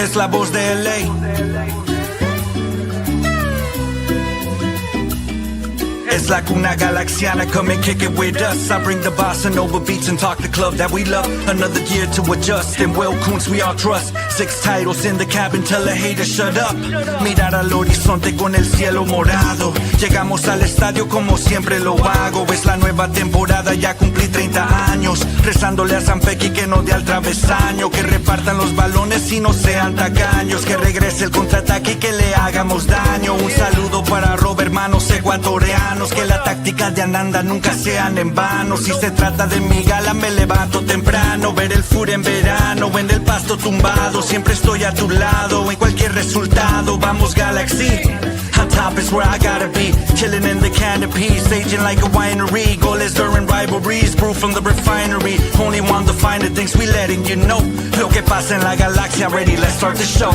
es la voz de LA. It's like una galaxiana, come and kick it with us. I bring the bossa nova beats and talk the club that we love. Another year to adjust, and Will Kuntz we all trust. 6 titles in the cabin, tell a hater shut up. Mirar al horizonte con el cielo morado. Llegamos al estadio como siempre lo hago. Es la nueva temporada, ya cumplí 30 años. Rezándole a San Pequi que no dé al travesaño. Que repartan los balones y no sean tacaños. Que regrese el contraataque y que le hagamos daño. Un saludo para Robert, hermanos ecuatorianos. Que la táctica de Ananda nunca sean en vano. Si se trata de mi gala me levanto temprano. Ver el fur en verano, en el pasto tumbado. Siempre estoy a tu lado, en cualquier resultado. Vamos Galaxy, on top is where I gotta be. Chilling in the canopy, staging like a winery. Goles during rivalries, brew from the refinery. Only want the finer things, we letting you know. Lo que pasa en la galaxia, ready, let's start the show.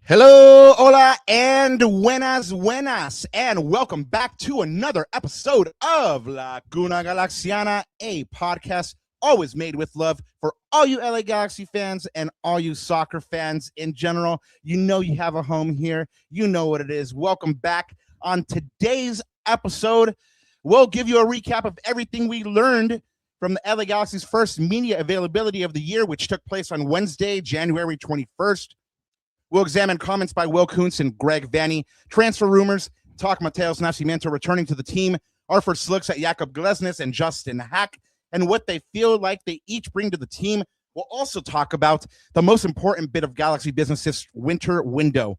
Hello, hola, and buenas, and welcome back to another episode of La Cuna Galaxiana, a podcast always made with love for all you LA Galaxy fans and all you soccer fans in general. You know you have a home here. You know what it is. Welcome back. On today's episode, we'll give you a recap of everything we learned from the LA Galaxy's first media availability of the year, which took place on Wednesday, January 21st. We'll examine comments by Will Kuntz and Greg Vanney, transfer rumors, talk Mateus Nascimento returning to the team, our first looks at Jakob Glesnes and Justin Hack, and what they feel like they each bring to the team. We'll also talk about the most important bit of Galaxy business this winter window,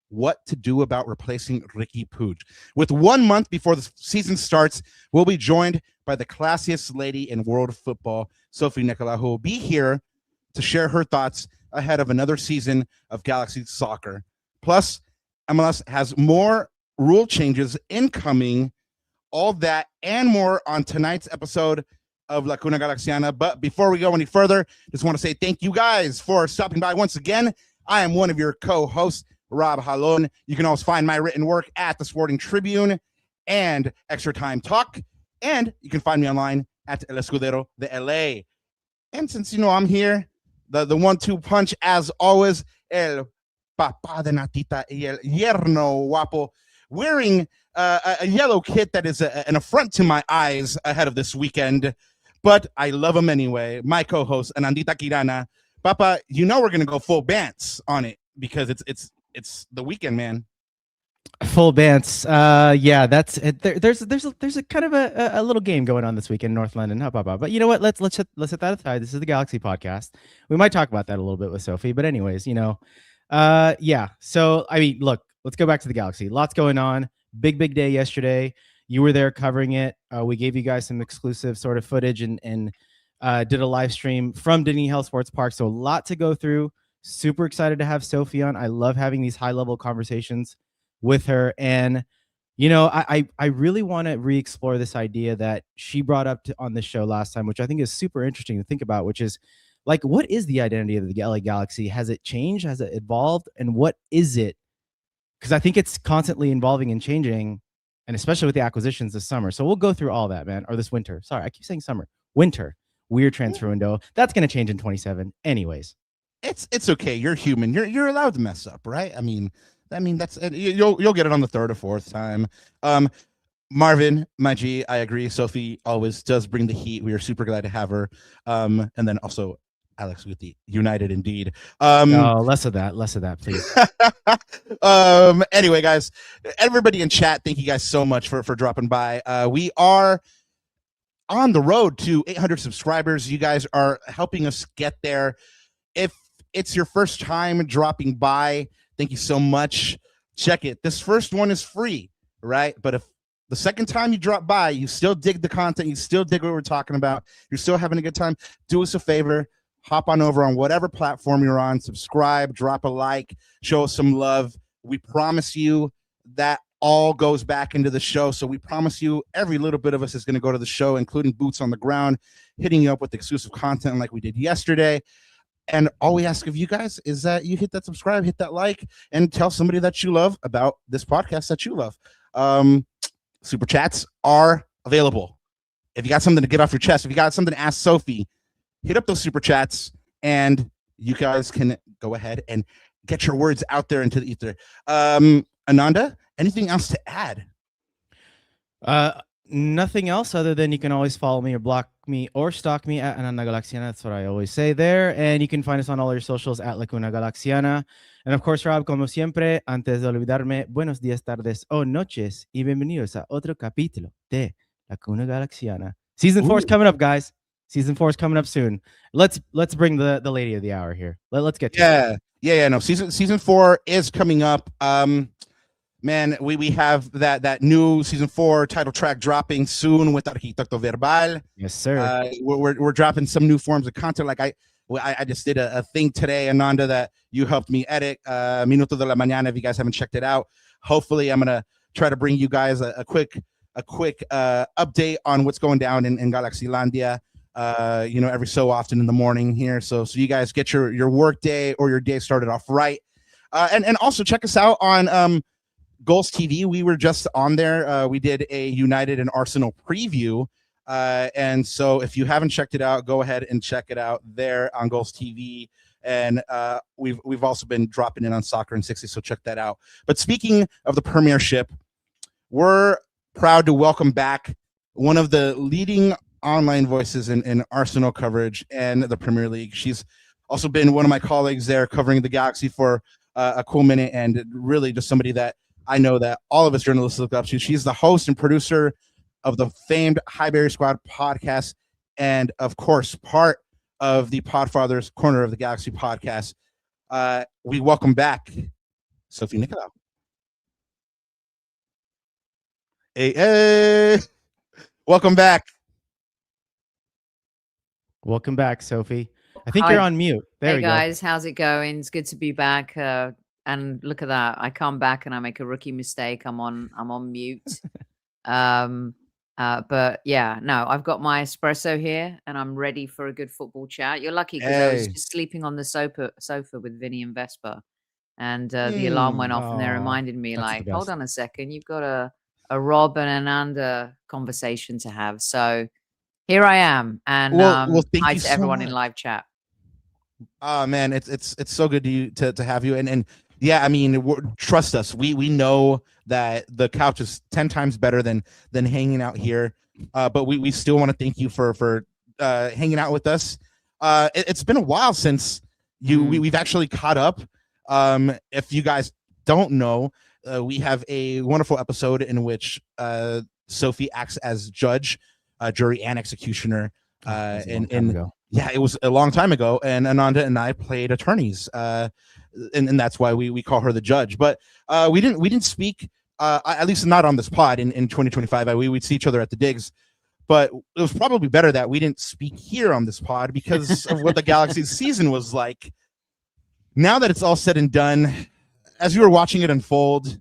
what to do about replacing Riqui Puig. With 1 month before the season starts, we'll be joined by the classiest lady in world football, Sophie Nicolaou, who will be here to share her thoughts ahead of another season of Galaxy soccer. Plus, MLS has more rule changes incoming, all that and more on tonight's episode of La Cuna Galaxiana. But before we go any further, just want to say thank you guys for stopping by once again. I am one of your co-hosts, Rob Halon. You can always find my written work at the Sporting Tribune and Extra Time Talk. And you can find me online at El Escudero de LA. And since you know I'm here, the 1-2 punch, as always, el papá de Natita y el yerno guapo, wearing a yellow kit that is an affront to my eyes ahead of this weekend, but I love him anyway. My co-host, Anandita Kirana. Papa, you know we're going to go full Bants on it because it's the weekend, man. Full Bants. Yeah, that's it. There's a kind of a little game going on this weekend in North London. But you know what? Let's set that aside. This is the Galaxy podcast. We might talk about that a little bit with Sophie. But anyways, yeah. So I mean, look, let's go back to the Galaxy. Lots going on. Big day yesterday. You were there covering it. We gave you guys some exclusive sort of footage and did a live stream from Disney Health Sports Park. So a lot to go through. Super excited to have Sophie on. I love having these high level conversations with her. And, I really want to re-explore this idea that she brought up on the show last time, which I think is super interesting to think about, which is like, what is the identity of the LA Galaxy? Has it changed? Has it evolved? And what is it? Because I think it's constantly evolving and changing, and especially with the acquisitions this summer. So we'll go through all that, man, or this winter. Sorry, I keep saying summer. Winter. Weird transfer window. That's going to change in 27. Anyways. It's okay. You're human. You're allowed to mess up, right? I mean, that's you'll get it on the third or fourth time. Marvin, my G, I agree. Sophie always does bring the heat. We are super glad to have her. And then also Alex with the United indeed. No, less of that, please. Anyway, guys, everybody in chat, thank you guys so much for dropping by. We are on the road to 800 subscribers. You guys are helping us get there. If it's your first time dropping by, thank you so much. Check it. This first one is free, right? But if the second time you drop by, you still dig the content, you still dig what we're talking about, you're still having a good time, do us a favor, hop on over on whatever platform you're on, subscribe, drop a like, show us some love. We promise you that all goes back into the show. So we promise you every little bit of us is going to go to the show, including boots on the ground, hitting you up with exclusive content like we did yesterday. And all we ask of you guys is that you hit that subscribe, hit that like, and tell somebody that you love about this podcast that you love. Super chats are available. if you got something to get off your chest, if you got something to ask Sophie, hit up those super chats, and you guys can go ahead and get your words out there into the ether. Ananda, anything else to add? Nothing else other than you can always follow me or block me or stalk me at Ananda Galaxiana. That's what I always say there. And you can find us on all your socials at Lacuna Galaxiana. And of course, Rob, como siempre, antes de olvidarme, buenos días, tardes o noches y bienvenidos a otro capítulo de Lacuna Galaxiana. Season 4 is coming up, guys. Season 4 is coming up soon. Let's bring the lady of the hour here. Let's get to it. No, season 4 is coming up. Man, we have that new season 4 title track dropping soon with Arquitekto Verbal. Yes, sir. We're dropping some new forms of content. Like I just did a thing today, Ananda, that you helped me edit. Minuto de la Mañana. If you guys haven't checked it out, hopefully I'm gonna try to bring you guys a quick update on what's going down in Galaxylandia. Every so often in the morning here, so you guys get your work day or your day started off right. And also check us out on Goals TV. We were just on there. We did a United and Arsenal preview. And so if you haven't checked it out, go ahead and check it out there on Goals TV. And we've also been dropping in on Soccer in 60, so check that out. But speaking of the Premiership, we're proud to welcome back one of the leading online voices in Arsenal coverage and the Premier League. She's also been one of my colleagues there covering the Galaxy for a cool minute, and really just somebody that I know that all of us journalists look up to. She's the host and producer of the famed Highbury Squad podcast, and of course, part of the Podfathers Corner of the Galaxy podcast. We welcome back Sophie Nicolaou. Hey, welcome back. Welcome back, Sophie. I think you're on mute. There we go. Hey guys, how's it going? It's good to be back. And look at that. I come back and I make a rookie mistake. I'm on mute. But yeah, no, I've got my espresso here and I'm ready for a good football chat. You're lucky because I was just sleeping on the sofa with Vanney and Vesper, and the alarm went off and they reminded me, like, hold on a second, you've got a Rob and Ananda conversation to have. So here I am, and hi to everyone in live chat. Oh man, it's so good to have you, and yeah, I mean, trust us, we know that the couch is 10 times better than hanging out here, but we still want to thank you for hanging out with us. It's been a while since we've actually caught up. If you guys don't know, we have a wonderful episode in which Sophie acts as judge, jury, and executioner. Yeah, it was a long time ago, and Ananda and I played attorneys, and that's why we call her the judge. But we didn't speak, at least not on this pod in 2025. We'd see each other at the digs, but it was probably better that we didn't speak here on this pod because of what the Galaxy's season was like. Now that it's all said and done, as you were watching it unfold,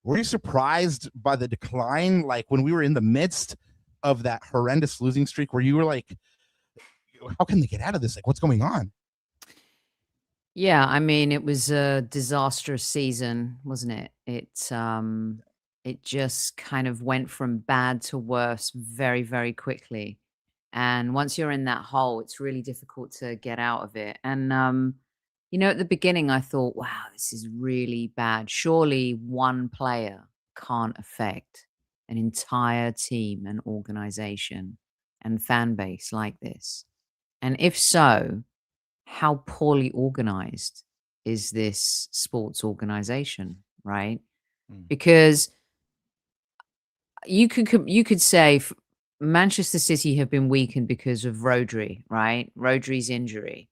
were you surprised by the decline? Like when we were in the midst of that horrendous losing streak, where you were like, how can they get out of this? Like, what's going on? Yeah, I mean, it was a disastrous season, wasn't it? It just kind of went from bad to worse very, very quickly. And once you're in that hole, it's really difficult to get out of it. And, at the beginning, I thought, wow, this is really bad. Surely one player can't affect an entire team and organization and fan base like this. And if so, how poorly organized is this sports organization, right? Because you could say Manchester City have been weakened because of Rodri, right? Rodri's injury.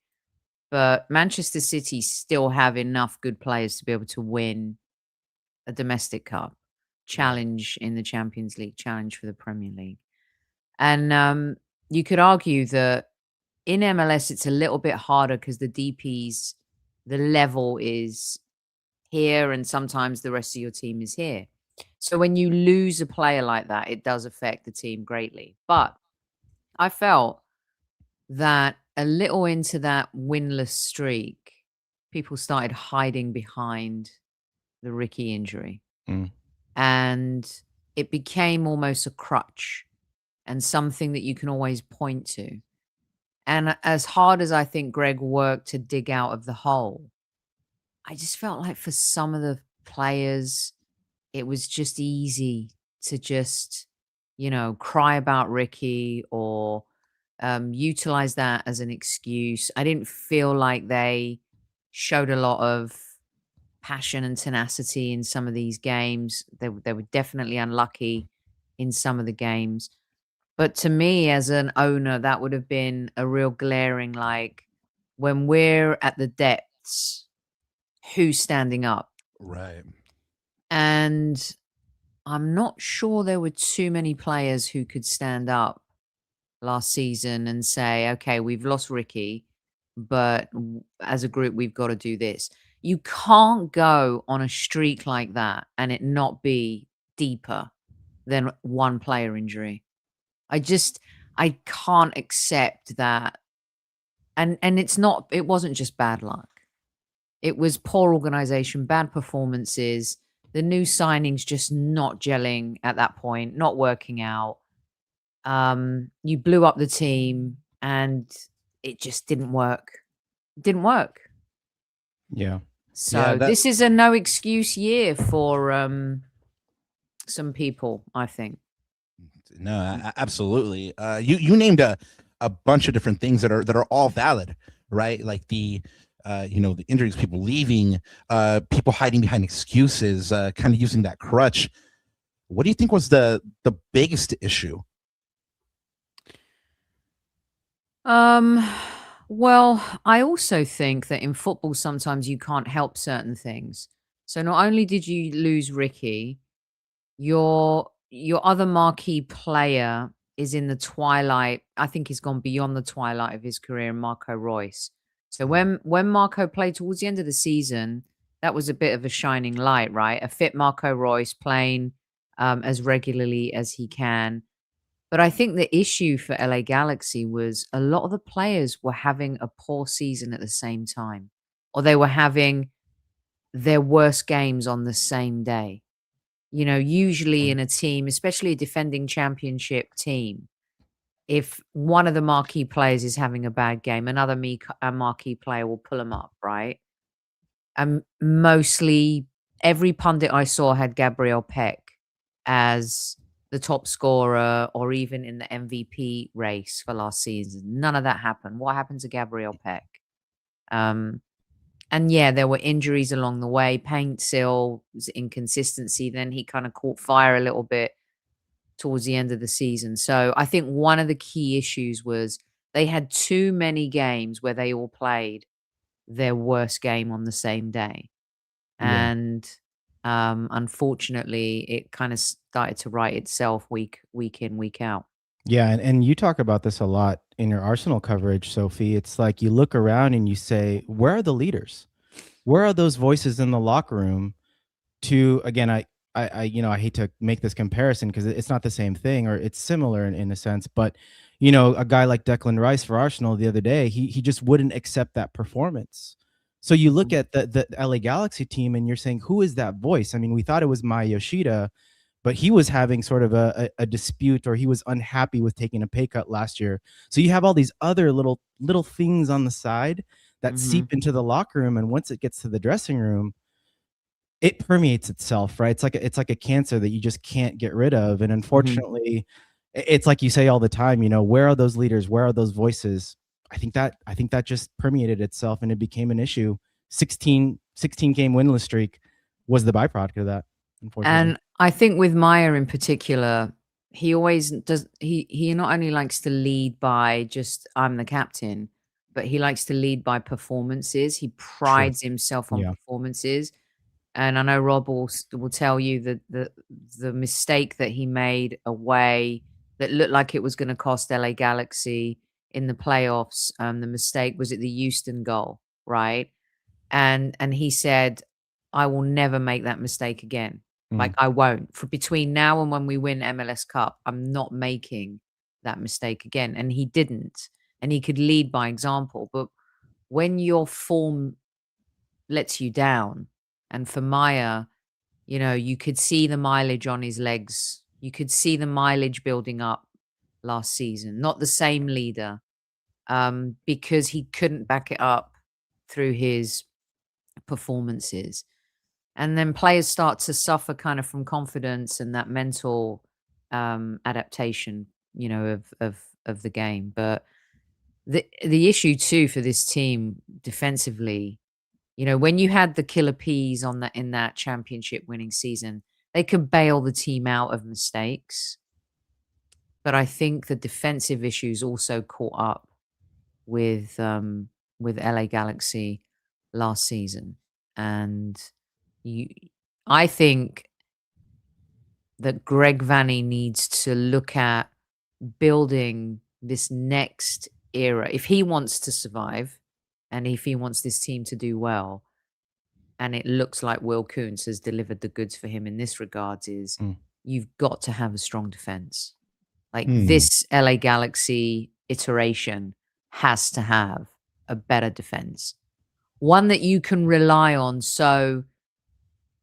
But Manchester City still have enough good players to be able to win a domestic cup, challenge in the Champions League, challenge for the Premier League. And you could argue that in MLS, it's a little bit harder because the DPs, the level is here and sometimes the rest of your team is here. So when you lose a player like that, it does affect the team greatly. But I felt that a little into that winless streak, people started hiding behind the Riqui injury. And it became almost a crutch and something that you can always point to. And as hard as I think Greg worked to dig out of the hole, I just felt like for some of the players, it was just easy to just, cry about Riqui or utilize that as an excuse. I didn't feel like they showed a lot of passion and tenacity in some of these games. They were definitely unlucky in some of the games. But to me, as an owner, that would have been a real glaring, like, when we're at the depths, who's standing up? Right. And I'm not sure there were too many players who could stand up last season and say, okay, we've lost Riqui, but as a group, we've got to do this. You can't go on a streak like that and it not be deeper than one player injury. I can't accept that. And it wasn't just bad luck. It was poor organization, bad performances, the new signings just not gelling at that point, not working out. You blew up the team and it just didn't work. It didn't work. Yeah. So this is a no excuse year for some people, I think. No, absolutely. You named a bunch of different things that are all valid, right? Like the injuries, people leaving, people hiding behind excuses, kind of using that crutch. What do you think was the biggest issue? Well, I also think that in football, sometimes you can't help certain things. So not only did you lose Riqui, your other marquee player is in the twilight. I think he's gone beyond the twilight of his career, Marco Reus. So when Marco played towards the end of the season, that was a bit of a shining light, right? A fit Marco Reus playing as regularly as he can. But I think the issue for LA Galaxy was a lot of the players were having a poor season at the same time, or they were having their worst games on the same day. Usually in a team, especially a defending championship team, if one of the marquee players is having a bad game, another marquee player will pull them up, right? And mostly every pundit I saw had Gabriel Peck as the top scorer or even in the MVP race for last season. None of that happened. What happened to Gabriel Peck? And yeah, there were injuries along the way. Paintsil was inconsistency. Then he kind of caught fire a little bit towards the end of the season. So I think one of the key issues was they had too many games where they all played their worst game on the same day. Yeah. And unfortunately, it kind of started to write itself week in, week out. Yeah, and you talk about this a lot in your Arsenal coverage, Sophie. It's like you look around and you say, where are the leaders? Where are those voices in the locker room to, again, I hate to make this comparison because it's not the same thing, or it's similar in a sense, but a guy like Declan Rice for Arsenal the other day, he just wouldn't accept that performance. So you look at the LA Galaxy team and you're saying, who is that voice? I mean, we thought it was Mai Yoshida, but he was having sort of a dispute, or he was unhappy with taking a pay cut last year. So you have all these other little things on the side that seep into the locker room, and once it gets to the dressing room, it permeates itself, right? It's like a cancer that you just can't get rid of. And unfortunately, it's like you say all the time, where are those leaders? Where are those voices? I think that just permeated itself and it became an issue. 16 game winless streak was the byproduct of that, unfortunately. And I think with Maya in particular, he always does. He not only likes to lead by just I'm the captain, but he likes to lead by performances. He prides himself on performances. And I know Rob will tell you that the mistake that he made away that looked like it was going to cost LA Galaxy in the playoffs. The mistake was at the Houston goal, right? And he said, I will never make that mistake again. Like, I won't. For between now and when we win MLS Cup, I'm not making that mistake again. And he didn't. And he could lead by example. But when your form lets you down, and for Maya, you could see the mileage on his legs. You could see the mileage building up last season, not the same leader, because he couldn't back it up through his performances. And then players start to suffer kind of from confidence and that mental adaptation, of the game. But the issue too for this team defensively, when you had the killer peas in that championship winning season, they could bail the team out of mistakes. But I think the defensive issues also caught up with LA Galaxy last season. And I think that Greg Vanney needs to look at building this next era. If he wants to survive and if he wants this team to do well, and it looks like Will Kuntz has delivered the goods for him in this regard, is you've got to have a strong defense. Like this LA Galaxy iteration has to have a better defense. One that you can rely on so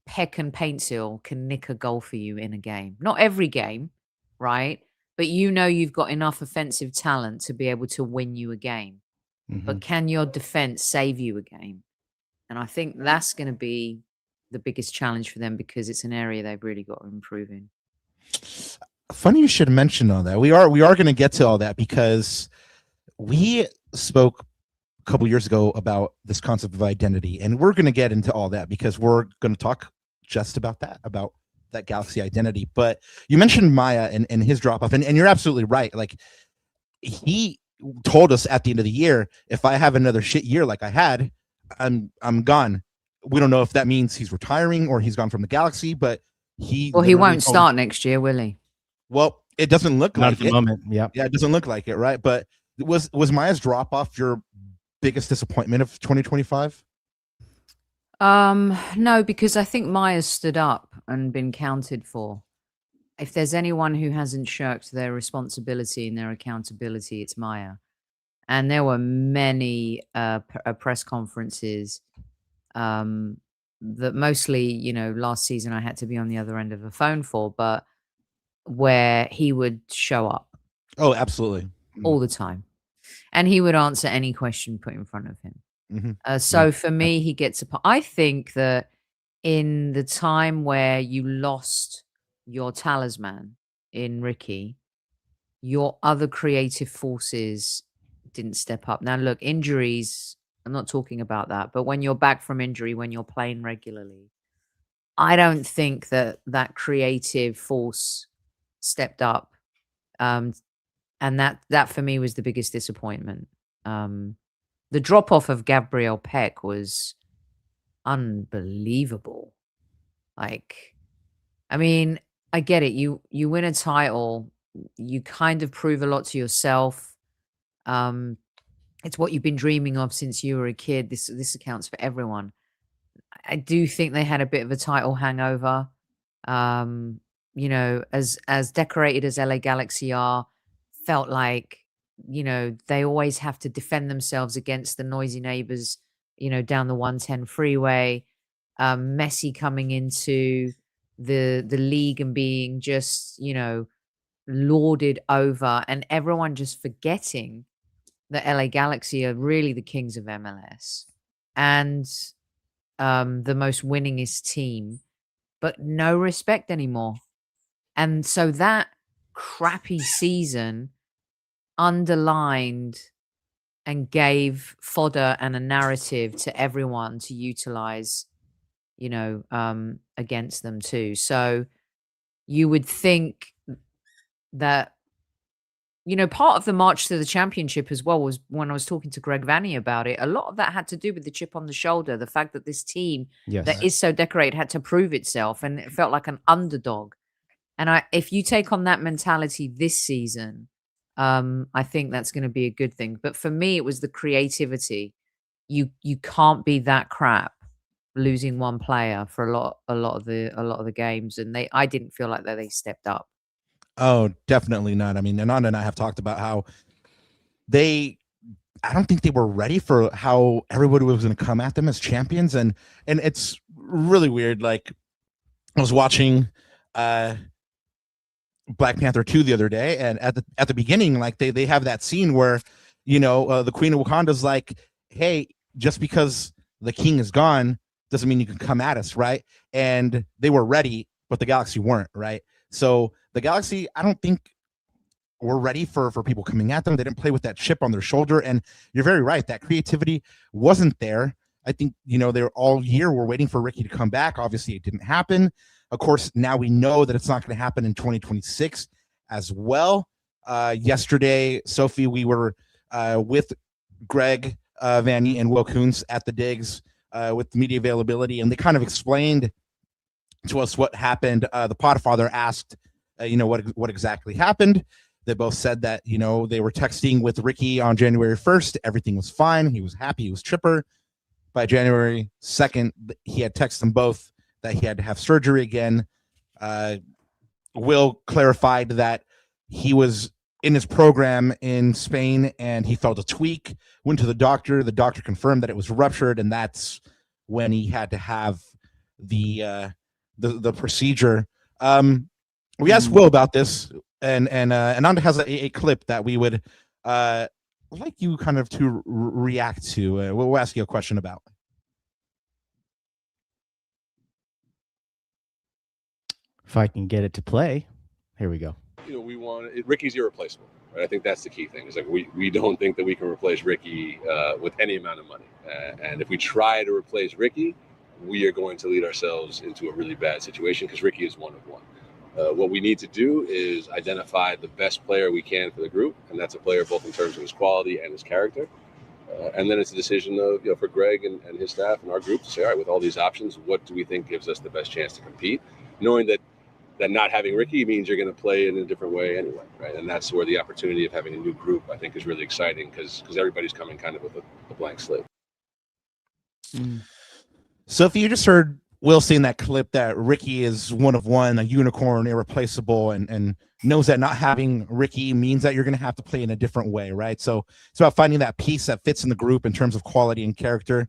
Peck and Paintsil can nick a goal for you in a game. Not every game, right? But you've got enough offensive talent to be able to win you a game. But can your defense save you a game? And I think that's going to be the biggest challenge for them, because it's an area they've really got to improve in. Funny you should mention all that. We are going to get to all that, because we spoke a couple years ago about this concept of identity, and we're going to get into all that because we're going to talk just about that Galaxy identity. But you mentioned Maya and his drop off, and you're absolutely right. Like, he told us at the end of the year, if I have another shit year like I had, I'm gone. We don't know if that means he's retiring or he's gone from the Galaxy, but he won't start next year, will he? Well, it doesn't look Not like at the it. moment. Yeah, it doesn't look like it, right? But was Maya's drop off your biggest disappointment of 2025? No, because I think Maya's stood up and been counted for. If there's anyone who hasn't shirked their responsibility and their accountability, it's Maya. And there were many press conferences that mostly, last season I had to be on the other end of a phone for, but where he would show up. Oh, absolutely. All the time. And he would answer any question put in front of him. So for me, he gets I think that in the time where you lost your talisman in Riqui, your other creative forces didn't step up. Now, look, injuries, I'm not talking about that, but when you're back from injury, when you're playing regularly, I don't think that creative force stepped up. And that for me was the biggest disappointment. The drop off of Gabriel Peck was unbelievable. Like, I mean, I get it. You win a title, you kind of prove a lot to yourself. It's what you've been dreaming of since you were a kid. This accounts for everyone. I do think they had a bit of a title hangover. As decorated as LA Galaxy are, felt like, they always have to defend themselves against the noisy neighbors, down the 110 freeway. Messi coming into the league and being just, lauded over, and everyone just forgetting that LA Galaxy are really the kings of MLS and the most winningest team, but no respect anymore. And so that crappy season underlined and gave fodder and a narrative to everyone to utilize, against them too. So you would think that, part of the march to the championship as well was when I was talking to Greg Vanney about it. A lot of that had to do with the chip on the shoulder, the fact that this team that is so decorated had to prove itself, and it felt like an underdog. And if you take on that mentality this season, I think that's going to be a good thing. But for me, it was the creativity. You can't be that crap losing one player for a lot of the games, and I didn't feel like that they stepped up. Oh, definitely not. I mean, Ananda and I have talked about how I don't think they were ready for how everybody was going to come at them as champions. And it's really weird. Like, I was watching Black Panther 2 the other day, and at the beginning, like they have that scene where, the Queen of Wakanda's like, hey, just because the king is gone doesn't mean you can come at us, right? And they were ready, but the Galaxy weren't, right? So the Galaxy, I don't think were ready for people coming at them. They didn't play with that chip on their shoulder, and you're very right. That creativity wasn't there. I think, they're all year we're waiting for Riqui to come back. Obviously, it didn't happen. Of course, now we know that it's not going to happen in 2026 as well. Yesterday, Sophie, we were with Greg, Vanney, and Will Kuntz at the digs with media availability, and they kind of explained to us what happened. The Podfather asked, what exactly happened. They both said that, they were texting with Riqui on January 1st. Everything was fine. He was happy. He was chipper. By January 2nd, he had texted them both that he had to have surgery again. Will clarified that he was in his program in Spain and he felt a tweak, went to the doctor. The doctor confirmed that it was ruptured, and that's when he had to have the procedure. We asked Will about this, and Ananda has a clip that we would like you kind of to react to. We'll ask you a question about. If I can get it to play, here we go. We want Ricky's irreplaceable, right? I think that's the key thing. Is like we don't think that we can replace Riqui with any amount of money, and if we try to replace Riqui, we are going to lead ourselves into a really bad situation because Riqui is one of one. What we need to do is identify the best player we can for the group, and that's a player both in terms of his quality and his character. And then it's a decision of for Greg and his staff and our group to say, all right, with all these options, what do we think gives us the best chance to compete, knowing that not having Riqui means you're going to play in a different way anyway, right? And that's where the opportunity of having a new group, I think, is really exciting because everybody's coming kind of with a blank slate. So if you just heard Will say in that clip that Riqui is one of one, a unicorn, irreplaceable, and knows that not having Riqui means that you're going to have to play in a different way, right? So it's about finding that piece that fits in the group in terms of quality and character.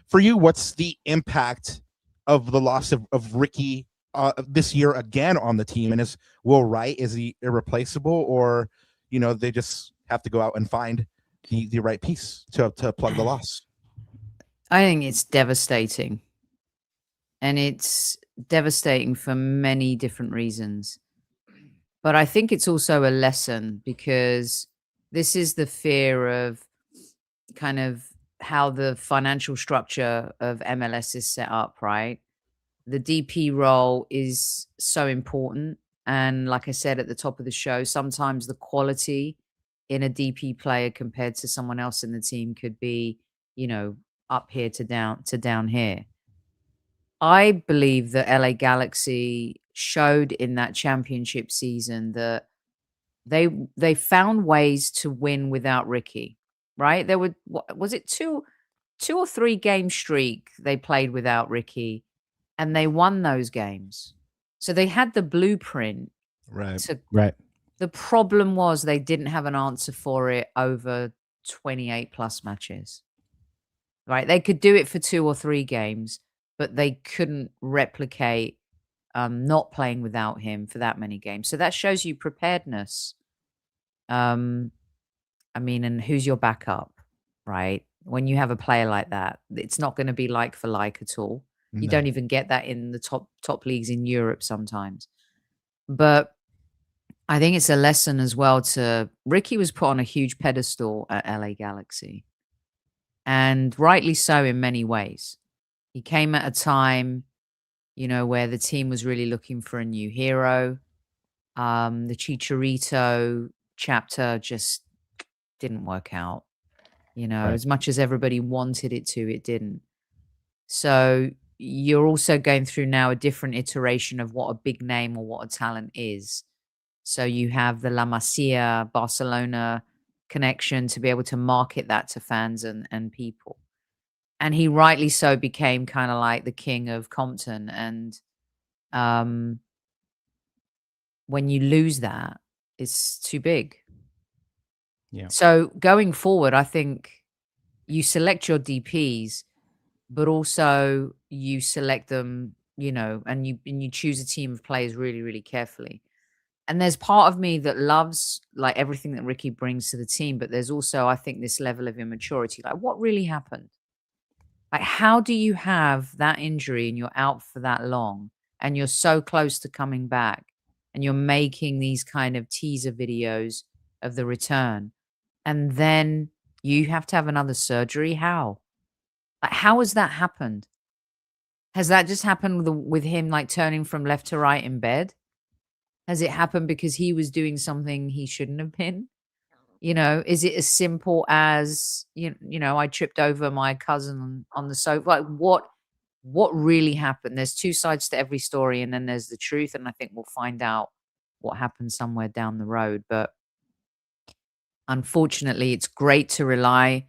For you, what's the impact of the loss of Riqui this year again on the team? And is Will right? Is he irreplaceable, or they just have to go out and find the right piece to plug the loss? I think it's devastating, and it's devastating for many different reasons. But I think it's also a lesson because this is the fear of kind of how the financial structure of MLS is set up, right? The DP role is so important. And like I said at the top of the show, sometimes the quality in a DP player compared to someone else in the team could be, up here to down here. I believe that LA Galaxy showed in that championship season that they found ways to win without Riqui, right? There were, was it two or three game streak they played without Riqui, and they won those games. So they had the blueprint. Right. The problem was they didn't have an answer for it over 28 plus matches, right? They could do it for 2 or 3 games, but they couldn't replicate not playing without him for that many games. So that shows you preparedness. And who's your backup, right? When you have a player like that, it's not going to be like for like at all. You don't even get that in the top leagues in Europe sometimes. But I think it's a lesson as well to Riqui was put on a huge pedestal at LA Galaxy. And rightly so in many ways. He came at a time, where the team was really looking for a new hero. The Chicharito chapter just didn't work out. Right. As much as everybody wanted it to, it didn't. So you're also going through now a different iteration of what a big name or what a talent is. So you have the La Masia Barcelona connection to be able to market that to fans and people. And he rightly so became kind of like the king of Compton. And when you lose that, it's too big. Yeah. So going forward, I think you select your DPs, but also you select them, and you choose a team of players really, really carefully. And there's part of me that loves like everything that Riqui brings to the team, but there's also, I think, this level of immaturity. Like, what really happened? Like, how do you have that injury and you're out for that long and you're so close to coming back and you're making these kind of teaser videos of the return and then you have to have another surgery? How? Like, how has that happened? Has that just happened with him like turning from left to right in bed? Has it happened because he was doing something he shouldn't have been? You know, is it as simple as, I tripped over my cousin on the sofa? Like, what really happened? There's two sides to every story, and then there's the truth, and I think we'll find out what happened somewhere down the road. But unfortunately, it's great to rely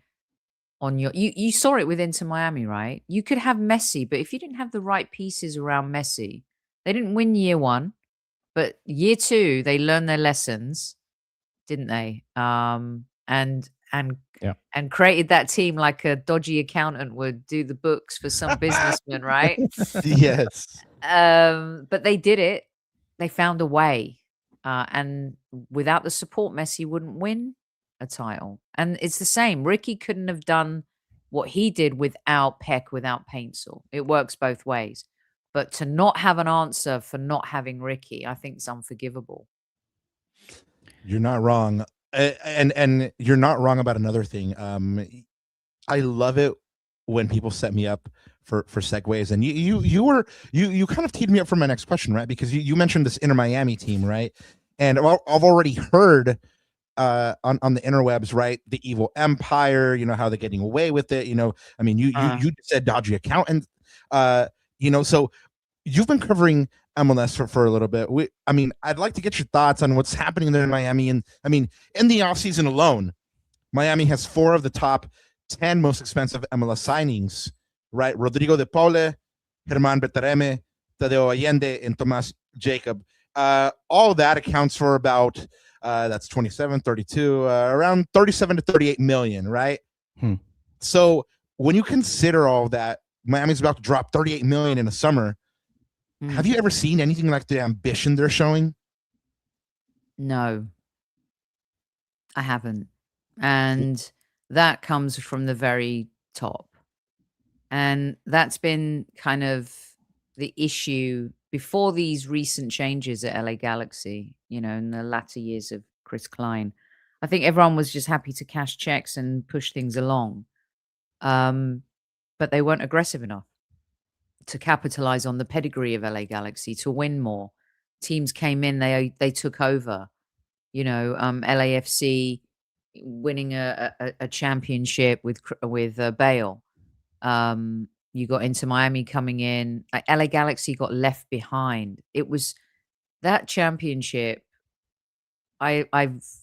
on you saw it with Inter Miami, right? You could have Messi, but if you didn't have the right pieces around Messi, they didn't win year one. But year two, they learned their lessons, didn't they? And Yeah. and created that team like a dodgy accountant would do the books for some businessman, right? Yes. But they did it. They found a way. And without the support, Messi wouldn't win a title. And it's the same. Riqui couldn't have done what he did without Peck, without Paintsel. It works both ways. But to not have an answer for not having Riqui, I think is unforgivable. You're not wrong. And you're not wrong about another thing. I love it when people set me up for segues, and you kind of teed me up for my next question, right? Because you mentioned this Inter Miami team, right? And I've already heard on the interwebs, right? The evil empire, how they're getting away with it. I mean, you said dodgy accountant, so you've been covering MLS for a little bit. I'd like to get your thoughts on what's happening there in Miami. And I mean, in the offseason alone, Miami has 4 of the top 10 most expensive MLS signings, right? Rodrigo de Paule, Germán Betareme, Tadeo Allende, and Tomas Jacob. All that accounts for about, that's 27, 32, around 37 to 38 million, right? So when you consider all of that, Miami's about to drop 38 million in the summer. Have you ever seen anything like the ambition they're showing? No, I haven't. And that comes from the very top. And that's been kind of the issue before these recent changes at LA Galaxy, in the latter years of Chris Klein. I think everyone was just happy to cash checks and push things along. But they weren't aggressive enough to capitalize on the pedigree of LA Galaxy, to win more. Teams came in, they took over. LAFC winning a championship with Bale. You got Inter Miami coming in. LA Galaxy got left behind. It was that championship. I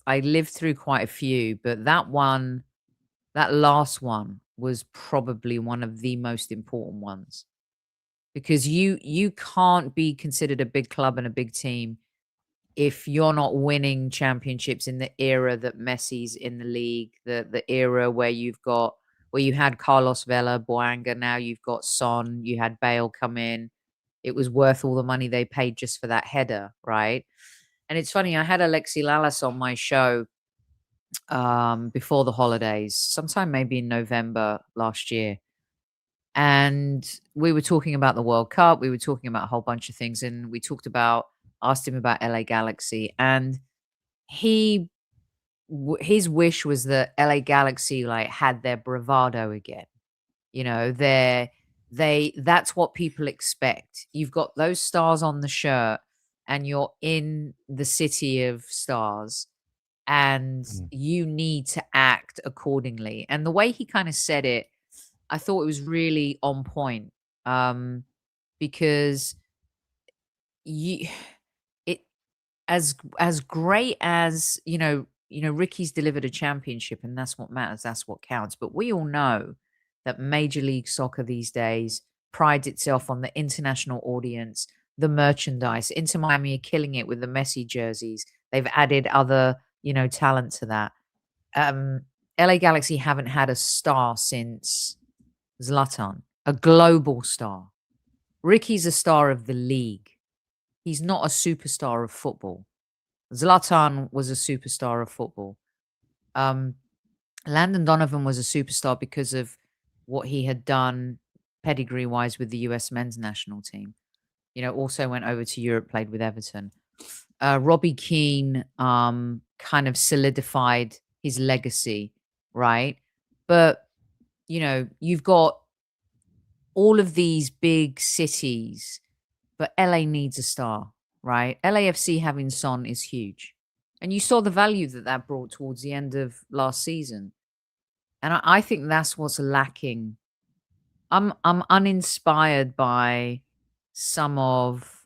lived through quite a few, but that last one was probably one of the most important ones. Because you can't be considered a big club and a big team if you're not winning championships in the era that Messi's in the league, the era where you had Carlos Vela, Boanga, now you've got Son, you had Bale come in. It was worth all the money they paid just for that header, right? And it's funny, I had Alexi Lalas on my show before the holidays, sometime maybe in November last year. And we were talking about the World Cup. We were talking about a whole bunch of things. And we asked him about LA Galaxy. And his wish was that LA Galaxy had their bravado again. That's what people expect. You've got those stars on the shirt and you're in the city of stars and you need to act accordingly. And the way he kind of said it, I thought it was really on point, because as great as Ricky's delivered a championship, and that's what matters, that's what counts. But we all know that Major League Soccer these days prides itself on the international audience, the merchandise. Inter Miami are killing it with the Messi jerseys. They've added other talent to that. LA Galaxy haven't had a star since Zlatan, a global star. Ricky's a star of the league. He's not a superstar of football. Zlatan was a superstar of football. Landon Donovan was a superstar because of what he had done pedigree-wise with the US men's national team. Also went over to Europe, played with Everton. Robbie Keane kind of solidified his legacy, right? But, you've got all of these big cities, but LA needs a star, right? LAFC having Son is huge. And you saw the value that brought towards the end of last season. And I think that's what's lacking. I'm uninspired by some of,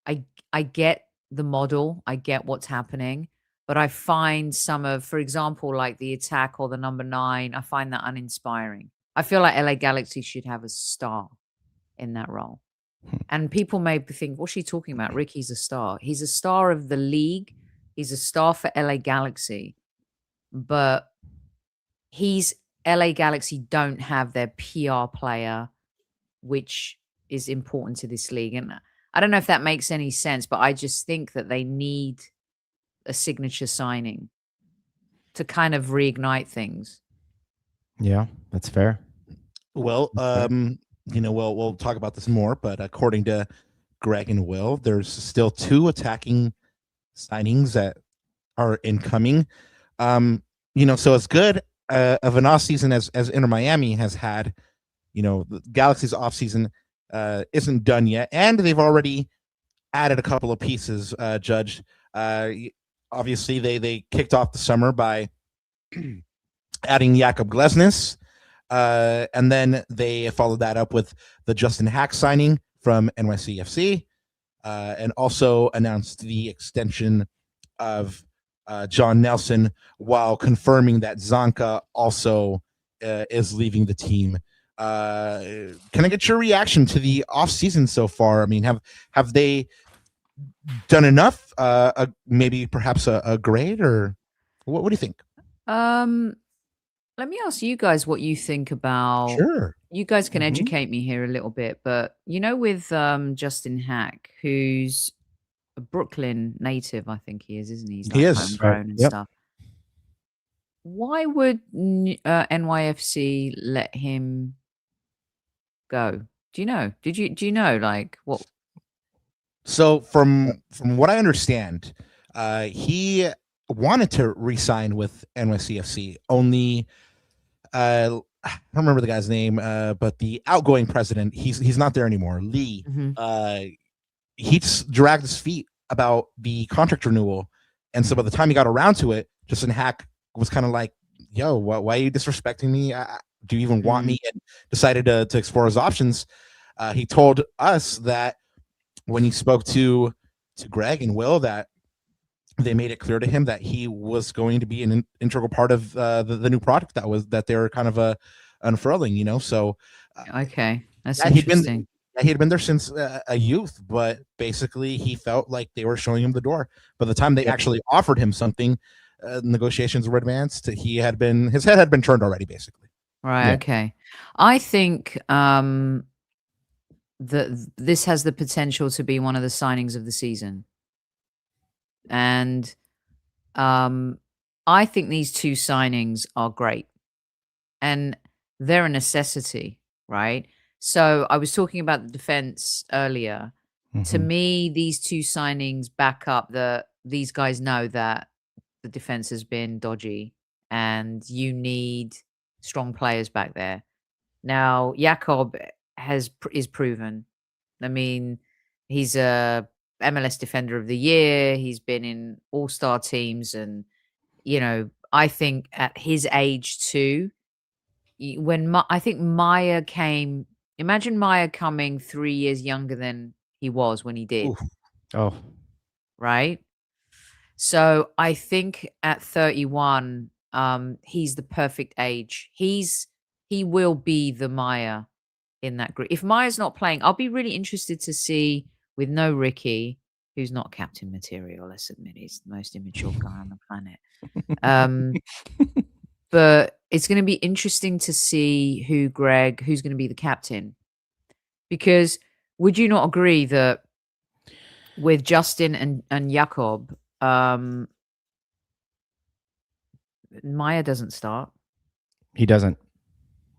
I get the model, I get what's happening, but I find some of, for example, like the attack or the number 9, I find that uninspiring. I feel like LA Galaxy should have a star in that role. And people may think, what's she talking about? Ricky's a star. He's a star of the league. He's a star for LA Galaxy. But LA Galaxy don't have their PR player, which is important to this league. And I don't know if that makes any sense, but I just think that they need a signature signing to kind of reignite things. Yeah, that's fair. Well, we'll talk about this more, but according to Greg and Will, there's still 2 attacking signings that are incoming. So as good of an off season as Inter Miami has had, the Galaxy's off season isn't done yet, and they've already added a couple of pieces. Judge, obviously they kicked off the summer by adding Jakub Glesnes, and then they followed that up with the Justin Hack signing from NYCFC, and also announced the extension of John Nelson, while confirming that Zanka also is leaving the team. Can I get your reaction to the offseason so far? I mean, have they done enough? Maybe perhaps a grade, or what do you think? Let me ask you guys what you think about. Sure. You guys can educate me here a little bit, but with Justin Hack, who's a Brooklyn native, I think he is, isn't he? He is. Homegrown and stuff. Why would NYFC let him go? Do you know? Do you know like what? So from what I understand, he wanted to re-sign with NYCFC. Only I don't remember the guy's name, but the outgoing president, he's not there anymore. Lee. He just dragged his feet about the contract renewal, and so by the time he got around to it, Justin Hack was kind of like, "Yo, why are you disrespecting me? Do you even want me?" And decided to explore his options. He told us that when he spoke to Greg and Will, that they made it clear to him that he was going to be an integral part of the new product that they were kind of unfurling. So okay, that's interesting. He had been there since a youth, but basically he felt like they were showing him the door. By the time they actually offered him something, negotiations were advanced. His head had been turned already, basically. Right. Yeah. Okay. I think that this has the potential to be one of the signings of the season, and I think these 2 signings are great, and they're a necessity, right? So I was talking about the defense earlier. To me, these 2 signings back up that these guys know that the defense has been dodgy and you need strong players back there. Now, Jakub is proven. I mean, he's a MLS Defender of the Year. He's been in all-star teams, and I think at his age too, when I think Maya came. Imagine Maya coming 3 years younger than he was when he did. Ooh. Oh, right. So I think at 31, he's the perfect age. He will be the Maya in that group. If Maya's not playing, I'll be really interested to see, with no Riqui, who's not captain material, let's admit, he's the most immature guy on the planet. But it's going to be interesting to see who's going to be the captain. Because would you not agree that with Justin and Jakub, Maya doesn't start. He doesn't.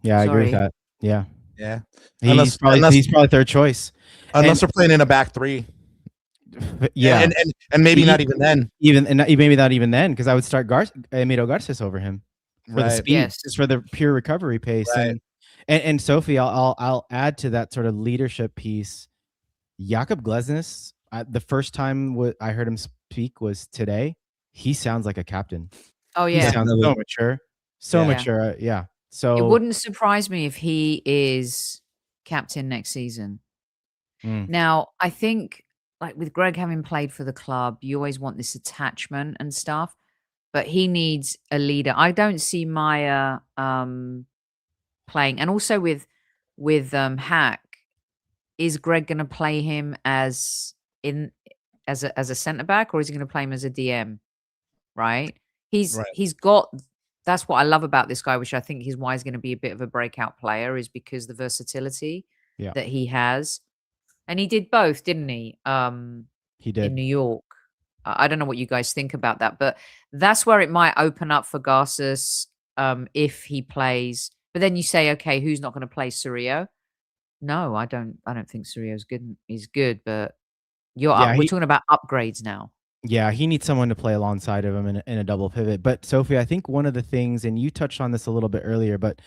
Yeah, I agree with Sorry. that. Yeah, Yeah. he's probably third choice. Unless they're playing in a back three. Yeah, and maybe not even then. Maybe not even then, because I would start Emilio Garces over him for the speed, Yes. just for the pure recovery pace. Right. And Sophie, I'll add to that sort of leadership piece. Jakob Glesnes, the first time I heard him speak was today. He sounds like a captain. Oh He yeah. sounds so mature. So Yeah. mature. Yeah. So It wouldn't surprise me if he is captain next season. Now, I think, like with Greg having played for the club, you always want this attachment and stuff, but he needs a leader. I don't see Maya playing, and also with Hack, is Greg going to play him as a centre back, or is he going to play him as a DM? Right? He's got. That's what I love about this guy, which I think is why he's going to be a bit of a breakout player, is because the versatility that he has. And he did both, didn't he? He did. In New York. I don't know what you guys think about that, but that's where it might open up for Garces if he plays. But then you say, okay, who's not going to play Cirio? No, I don't think Cirio's good. He's good, but we're talking about upgrades now. Yeah, he needs someone to play alongside of him in a double pivot. But Sophie, I think one of the things, and you touched on this a little bit earlier, but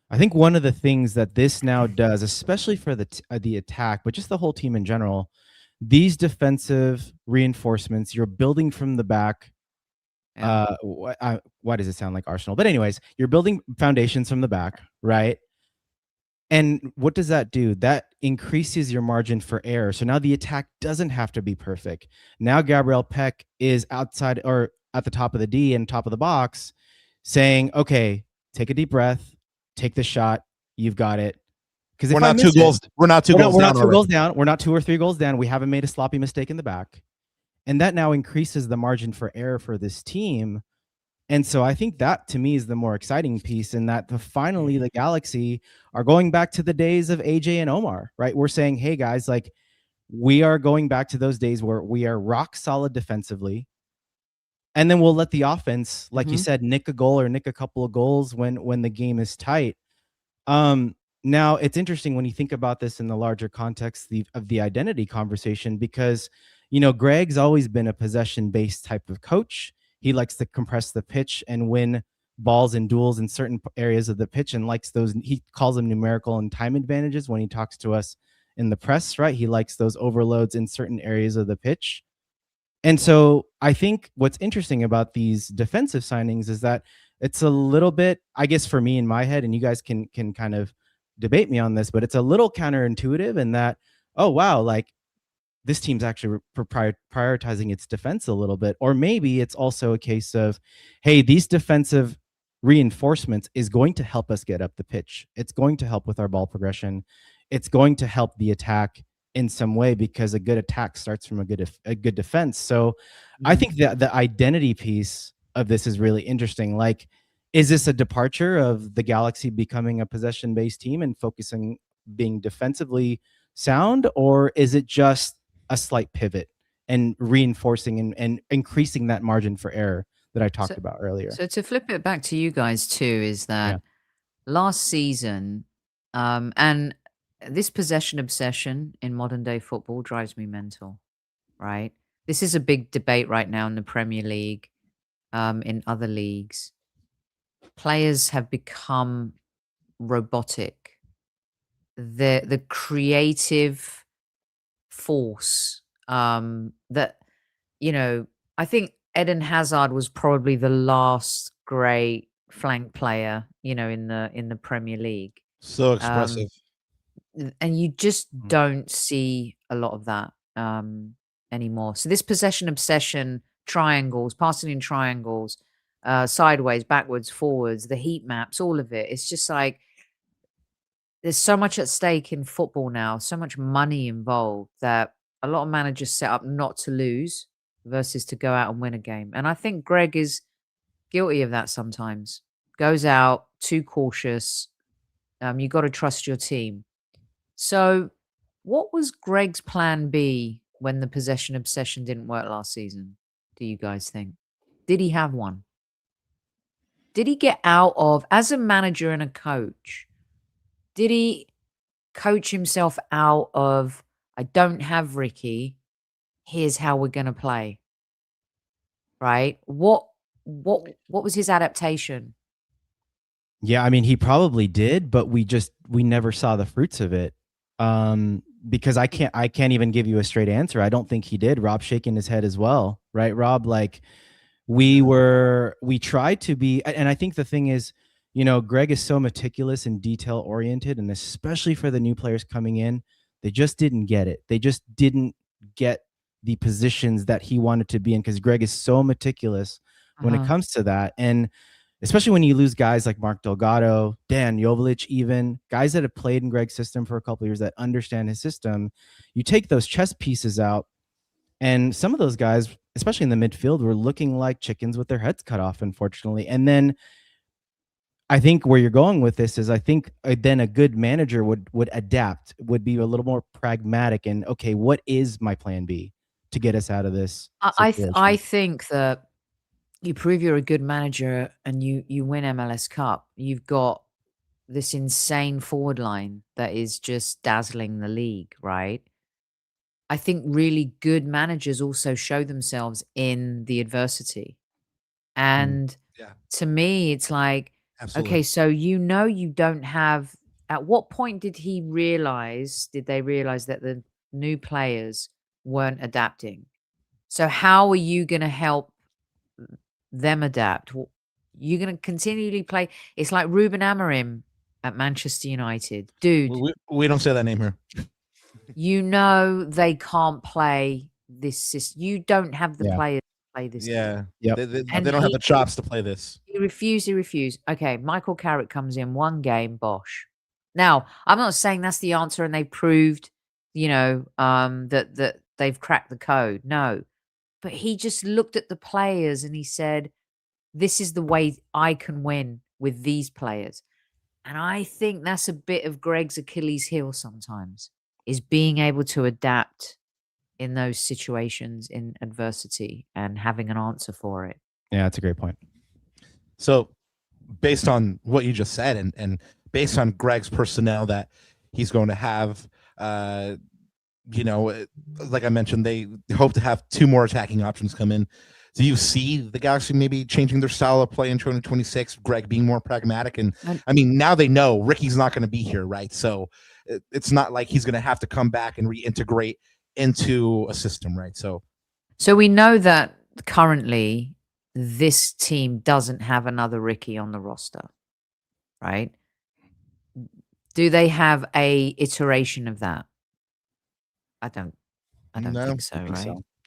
I think one of the things that this now does, especially for the attack, but just the whole team in general, these defensive reinforcements, you're building from the back. Yeah. Why does it sound like Arsenal? But anyways, you're building foundations from the back, right? And what does that do? That increases your margin for error. So now the attack doesn't have to be perfect. Now Gabriel Peck is outside or at the top of the D and top of the box saying, okay, take a deep breath, take the shot, you've got it. Because we're not 2 goals down. We're not 2 goals down. We're not 2 or 3 goals down. We haven't made a sloppy mistake in the back. And that now increases the margin for error for this team. And so I think that to me is the more exciting piece, in that finally the Galaxy are going back to the days of AJ and Omar, right? We're saying, hey guys, like we are going back to those days where we are rock solid defensively. And then we'll let the offense, like you said, nick a goal or nick a couple of goals when the game is tight. Now it's interesting when you think about this in the larger context of the identity conversation, because, you know, Greg's always been a possession-based type of coach. He likes to compress the pitch and win balls and duels in certain areas of the pitch, and likes those. He calls them numerical and time advantages when he talks to us in the press, right? He likes those overloads in certain areas of the pitch. And so I think what's interesting about these defensive signings is that it's a little bit, I guess for me in my head, and you guys can kind of debate me on this, but it's a little counterintuitive in that, oh, wow, like this team's actually prioritizing its defense a little bit. Or maybe it's also a case of, hey, these defensive reinforcements is going to help us get up the pitch. It's going to help with our ball progression. It's going to help the attack in some way, because a good attack starts from a good defense. So I think that the identity piece of this is really interesting. Like, is this a departure of the Galaxy becoming a possession-based team and focusing being defensively sound, or is it just a slight pivot and reinforcing and increasing that margin for error that I talked about earlier? So to flip it back to you guys too, is that last season, and this possession obsession in modern day football drives me mental, right? This is a big debate right now in the Premier League, in other leagues. Players have become robotic. The creative force that, you know, I think Eden Hazard was probably the last great flank player, you know, in the Premier League. So expressive. And you just don't see a lot of that anymore. So this possession obsession, triangles, passing in triangles, sideways, backwards, forwards, the heat maps, all of it. It's just like there's so much at stake in football now, so much money involved, that a lot of managers set up not to lose versus to go out and win a game. And I think Greg is guilty of that sometimes. Goes out too cautious. You got to trust your team. So what was Greg's plan B when the possession obsession didn't work last season? do you guys think? Did he have one? Did he get out of, as a manager and a coach, did he coach himself out of, I don't have Ricky, here's how we're going to play? Right? What was his adaptation? Yeah, I mean, he probably did, but we never saw the fruits of it. Because I can't even give you a straight answer. I don't think he did. Rob's shaking his head as well, right, Rob? Like we tried to be, and I think the thing is, you know, Greg is so meticulous and detail oriented, and especially for the new players coming in, they just didn't get it. They just didn't get the positions that he wanted to be in, because Greg is so meticulous when it comes to that. And especially when you lose guys like Mark Delgado, Dan Joveljic, even guys that have played in Greg's system for a couple of years that understand his system, you take those chess pieces out, and some of those guys, especially in the midfield, were looking like chickens with their heads cut off, unfortunately. And then I think where you're going with this is, I think then a good manager would adapt, would be a little more pragmatic, and okay, what is my plan B to get us out of this situation? I think that you prove you're a good manager and you win MLS Cup. You've got this insane forward line that is just dazzling the league, right? I think really good managers also show themselves in the adversity. And to me, it's like, okay, so you don't have, at what point did they realize that the new players weren't adapting? So how are you going to help them adapt? You're going to continually play. It's like Ruben Amorim at Manchester United. Dude, we don't say that name here. you know they can't play this system. You don't have the players to play this. Yeah. Yep. They don't have the chops to play this. He refused. Okay, Michael Carrick comes in, one game, bosh. Now, I'm not saying that's the answer and they proved, you know, that they've cracked the code. No. But he just looked at the players and he said, this is the way I can win with these players. And I think that's a bit of Greg's Achilles heel sometimes, is being able to adapt in those situations in adversity and having an answer for it. Yeah, that's a great point. So based on what you just said, and based on Greg's personnel that he's going to have, you know, like I mentioned, they hope to have 2 more attacking options come in. Do you see the Galaxy maybe changing their style of play in 2026? Greg being more pragmatic, and I mean, now they know Ricky's not going to be here, right? So it's not like he's going to have to come back and reintegrate into a system, right? So we know that currently this team doesn't have another Ricky on the roster, right? Do they have a iteration of that? I don't think so,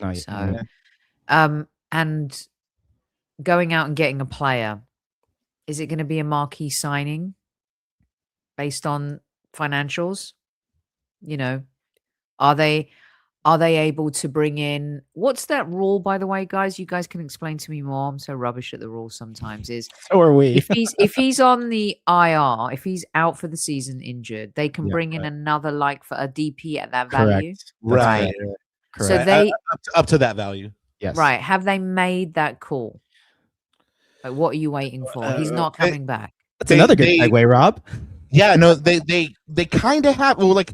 right? So, and going out and getting a player, is it going to be a marquee signing based on financials? You know, are they able to bring in, what's that rule, by the way, guys? You guys can explain to me more. I'm so rubbish at the rules sometimes. So are we. if he's on the IR, if he's out for the season injured, they can bring in another, like, for a DP at that value. Right. Correct. So they up to that value. Yes. Right. Have they made that call? Like, what are you waiting for? He's not coming back. That's another good segue, Rob. Yeah, no, they kind of have. Well, like,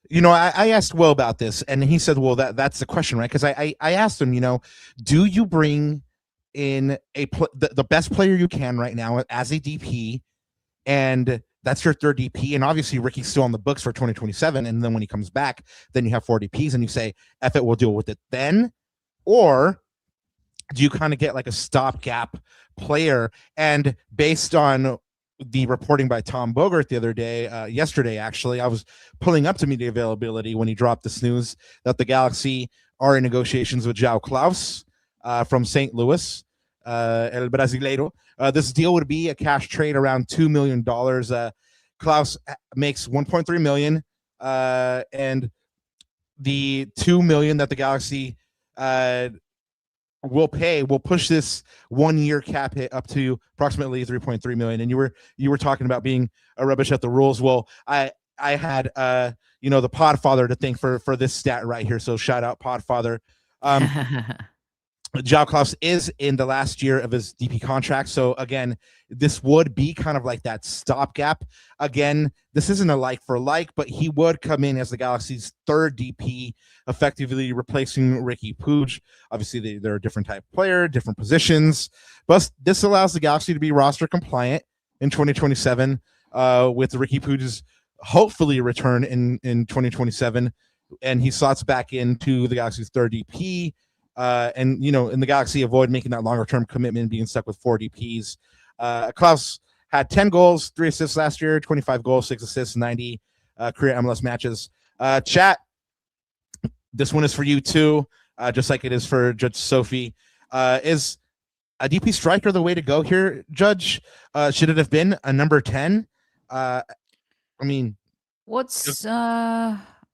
you know, I asked Will about this, and he said, well, that's the question, right? Because I asked him, you know, do you bring in the best player you can right now as a DP, and that's your third DP, and obviously Ricky's still on the books for 2027, and then when he comes back, then you have 4 DPs, and you say, F it, we'll deal with it then? Or do you kind of get like a stopgap player? And based on the reporting by Tom Bogert the other day, yesterday, actually, I was pulling up to media availability when he dropped this news that the Galaxy are in negotiations with JOAO KLAUSS from St. Louis, El Brasileiro. This deal would be a cash trade around $2 million. KLAUSS makes $1.3 million, and the $2 million that the Galaxy will push this 1-year cap hit up to approximately $3.3 million. And you were talking about being a rubbish at the rules. Well, I had you know, the Podfather to thank for this stat right here. So shout out Podfather. JOAO KLAUSS is in the last year of his DP contract. So again, this would be kind of like that stopgap. Again, this isn't a like for like, but he would come in as the Galaxy's third DP, effectively replacing Riqui Puig. Obviously, they're a different type of player, different positions, but this allows the Galaxy to be roster compliant in 2027 with Riqui Puig's hopefully return in 2027. And he slots back into the Galaxy's third DP. And, you know, in the Galaxy, avoid making that longer-term commitment, being stuck with 4 DPs. KLAUSS had 10 goals, 3 assists last year, 25 goals, 6 assists, 90 career MLS matches. Chat, this one is for you too, just like it is for Judge Sophie. Is a DP striker the way to go here, Judge? Should it have been a number 10? I mean... What's...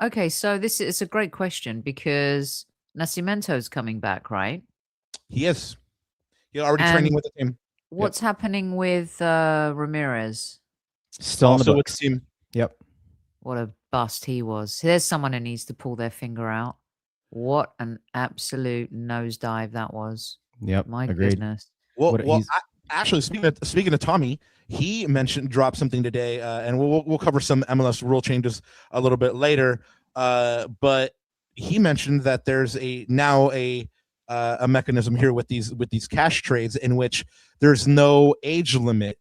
Okay, so this is a great question because... Nascimento's coming back, right? He is. He's already training with the team. What's happening with Ramirez? Still on the Also with books. the team. Yep. What a bust he was. There's someone who needs to pull their finger out. What an absolute nosedive that was. Yep. My agreed. goodness. Well, actually, speaking of Tommy, he dropped something today, and we'll cover some MLS rule changes a little bit later. But he mentioned that there's now a mechanism here with these cash trades in which there's no age limit,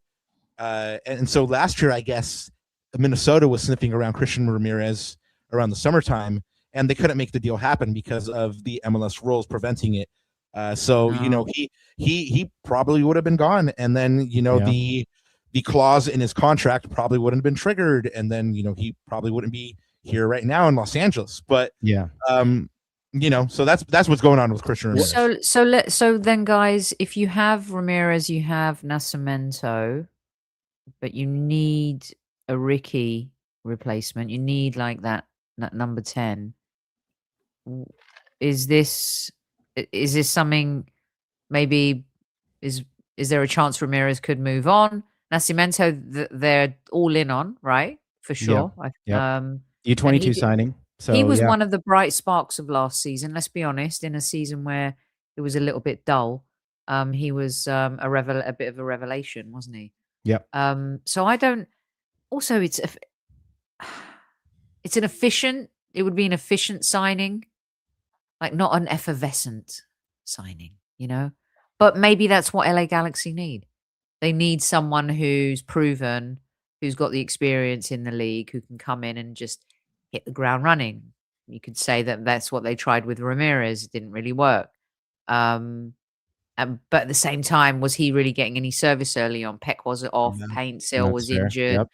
and so last year I guess Minnesota was sniffing around Christian Ramirez around the summertime, and they couldn't make the deal happen because of the MLS rules preventing it. You know, he probably would have been gone, and then you know the clause in his contract probably wouldn't have been triggered, and then you know he probably wouldn't be here right now in Los Angeles. But you know, so that's what's going on with Christian Ramirez. So then, guys, if you have Ramirez, you have Nascimento, but you need a Riqui replacement. You need like that number 10. Is this something? Maybe is there a chance Ramirez could move on? Nascimento, they're all in on, right? For sure. U22 signing. So he was one of the bright sparks of last season. Let's be honest. In a season where it was a little bit dull, he was a bit of a revelation, wasn't he? Yep. So I don't. Also, it's an efficient. It would be an efficient signing, like not an effervescent signing, you know. But maybe that's what LA Galaxy need. They need someone who's proven, who's got the experience in the league, who can come in and just hit the ground running. You could say that that's what they tried with Ramirez. It didn't really work. But at the same time, was he really getting any service early on? Peck was off. Paintsil was injured. Yep.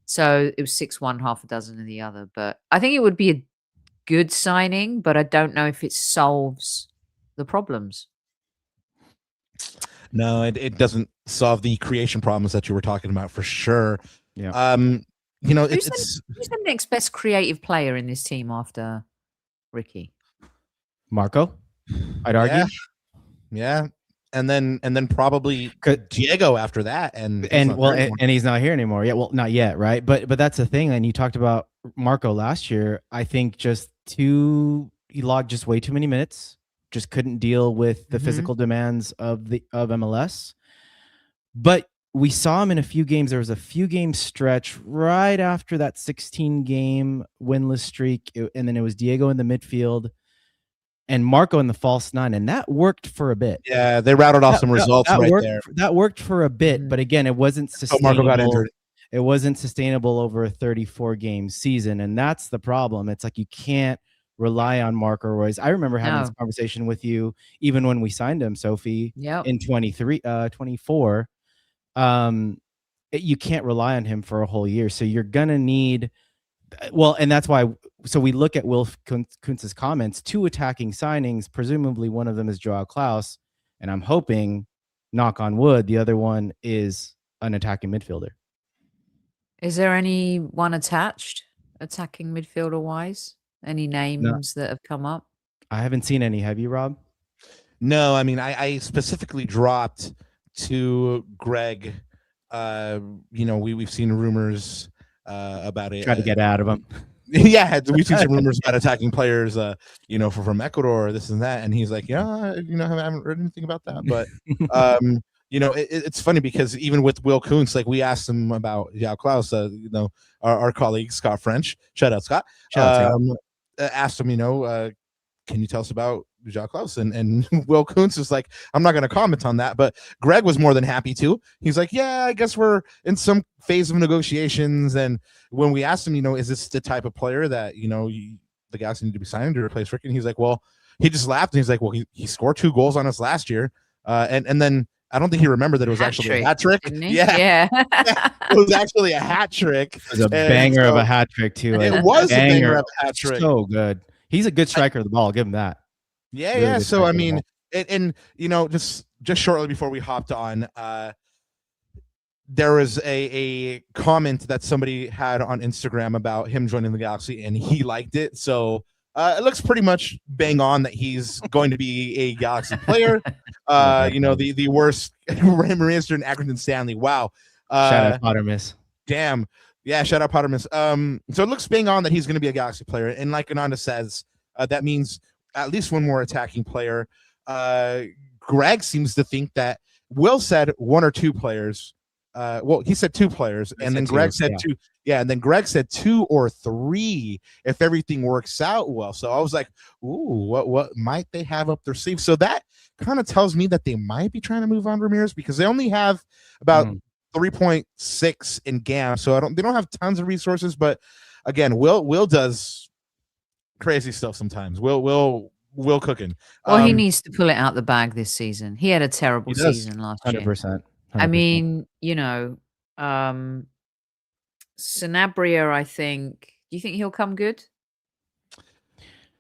So it was 6-1, half a dozen of the other. But I think it would be a good signing, but I don't know if it solves the problems. No, it doesn't solve the creation problems that you were talking about for sure. Yeah. You know, who's the next best creative player in this team after Riqui? Marco, I'd argue. Yeah. And then probably Diego after that, and he's not here anymore. Yeah, well, not yet, right? But that's the thing. And you talked about Marco last year. I think he logged just way too many minutes. Just couldn't deal with the physical demands of MLS. But we saw him in a few games. There was a few game stretch right after that 16-game winless streak, and then it was Diego in the midfield and Marco in the false 9, and that worked for a bit. Yeah, they routed off some results there. That worked for a bit, but again, it wasn't sustainable. Marco got injured. It wasn't sustainable over a 34-game season, and that's the problem. It's like you can't rely on Marco Royce. I remember having this conversation with you even when we signed him, Sophie, in 24. You can't rely on him for a whole year. So you're going to need, and that's why, so we look at Will Kuntz's comments, 2 attacking signings, presumably one of them is JOAO KLAUSS, and I'm hoping, knock on wood, the other one is an attacking midfielder. Is there anyone attached, attacking midfielder-wise? Any names that have come up? I haven't seen any. Have you, Rob? No, I mean, I specifically dropped to Greg. You know, we've seen rumors about it. Try to get out of him. Yeah, we've seen some rumors about attacking players, from Ecuador, this and that, and he's like, yeah, I haven't heard anything about that, but it's funny because even with Will Kuntz, like we asked him about JOAO KLAUSS, our colleague Scott French, shout out Scott, asked him, can you tell us about JOAO KLAUSS? And Will Kuntz was like, I'm not going to comment on that, but Greg was more than happy to. He's like, yeah, I guess we're in some phase of negotiations. And when we asked him, is this the type of player that, the Galaxy need to be signing to replace Riqui? And he's like, well, he just laughed and he's like, well, he scored 2 goals on us last year. And then I don't think he remembered that it was actually a hat trick. Yeah. It was actually a hat trick. It was a banger of a hat trick too. It was a banger of a hat trick. So good. He's a good striker of the ball. I'll give him that. Yeah, really yeah. So I mean, and just shortly before we hopped on, there was a comment that somebody had on Instagram about him joining the Galaxy, and he liked it. So it looks pretty much bang on that he's going to be a Galaxy player. The worst Ramirez and Accrington Stanley. Wow. Shout out Pottermus. Damn. Yeah, shout out Pottermus. So it looks bang on that he's going to be a Galaxy player, and like Ananda says, that means at least one more attacking player. Greg seems to think that Will said 1 or 2 players. Well, he said 2 players, and then Greg said 2. Yeah, and then Greg said 2 or 3 if everything works out well. So I was like, ooh, what might they have up their sleeve? So that kind of tells me that they might be trying to move on Ramirez because they only have about 3.6 in GAM. So they don't have tons of resources, but again, Will does crazy stuff sometimes. Will cooking. Well, he needs to pull it out the bag this season. He had a terrible season last year. 100%. I mean, Sanabria, I think. Do you think he'll come good?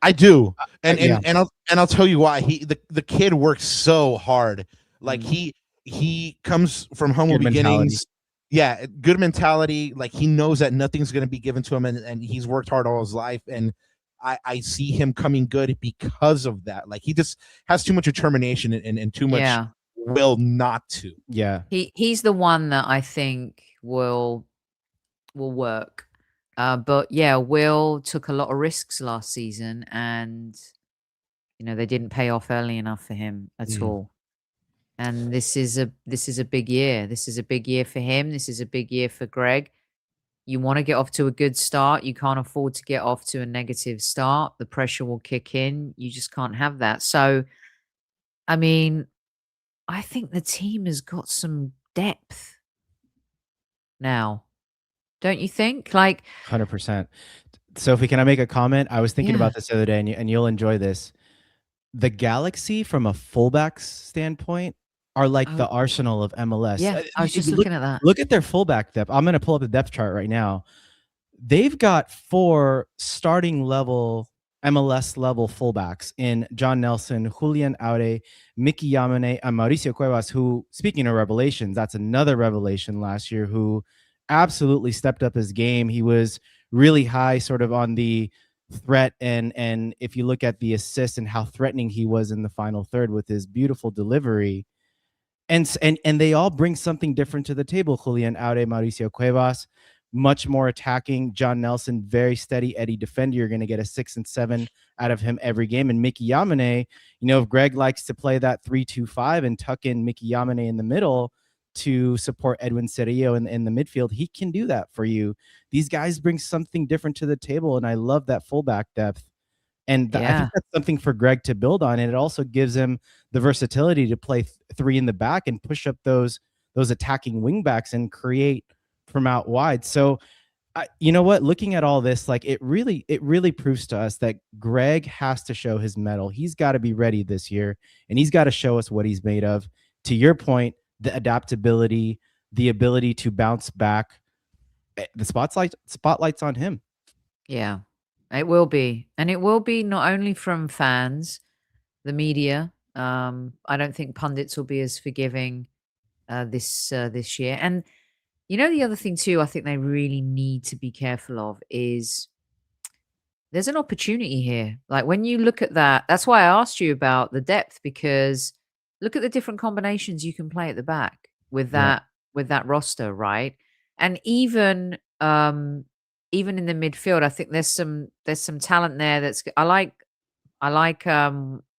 I do. And I'll tell you why. The kid works so hard. Like he comes from humble beginnings. Yeah, good mentality. Like he knows that nothing's going to be given to him, and he's worked hard all his life. And I see him coming good because of that. Like he just has too much determination and too much will not to. Yeah, he's the one that I think will work. But yeah, Will took a lot of risks last season, and they didn't pay off early enough for him at all. And this is a big year. This is a big year for him. This is a big year for Greg. You want to get off to a good start. You can't afford to get off to a negative start. The pressure will kick in. You just can't have that. So, I mean, I think the team has got some depth now. Don't you think? Like 100%. Sophie, can I make a comment? I was thinking about this the other day, and you'll enjoy this. The Galaxy, from a fullback standpoint, are like the Arsenal of MLS. Yeah, I was just looking at that. Look at their fullback depth. I'm going to pull up the depth chart right now. They've got 4 starting level MLS level fullbacks in John Nelson, Julian Aude, Mickey Yamane, and Mauricio Cuevas, who, speaking of revelations, that's another revelation last year, who absolutely stepped up his game. He was really high sort of on the threat, and if you look at the assist and how threatening he was in the final third with his beautiful delivery, and they all bring something different to the table. Julian Aude, Mauricio Cuevas, much more attacking. John Nelson, very steady Eddie defender. You're going to get a 6 and 7 out of him every game. And Mickey Yamane, if Greg likes to play that 3-2-5 and tuck in Mickey Yamane in the middle to support Edwin Cerillo in the midfield, he can do that for you. These guys bring something different to the table, and I love that fullback depth. And I think that's something for Greg to build on, and it also gives him the versatility to play 3 in the back and push up those attacking wing backs and create from out wide. So, you know what? Looking at all this, like it really proves to us that Greg has to show his mettle. He's got to be ready this year, and he's got to show us what he's made of. To your point, the adaptability, the ability to bounce back. The spotlight's on him. Yeah. It will be. And it will be not only from fans, the media. I don't think pundits will be as forgiving this year. And the other thing too, I think they really need to be careful of is there's an opportunity here. Like when you look at that, that's why I asked you about the depth, because look at the different combinations you can play at the back with that roster, right? And even even in the midfield, I think there's some talent there. I like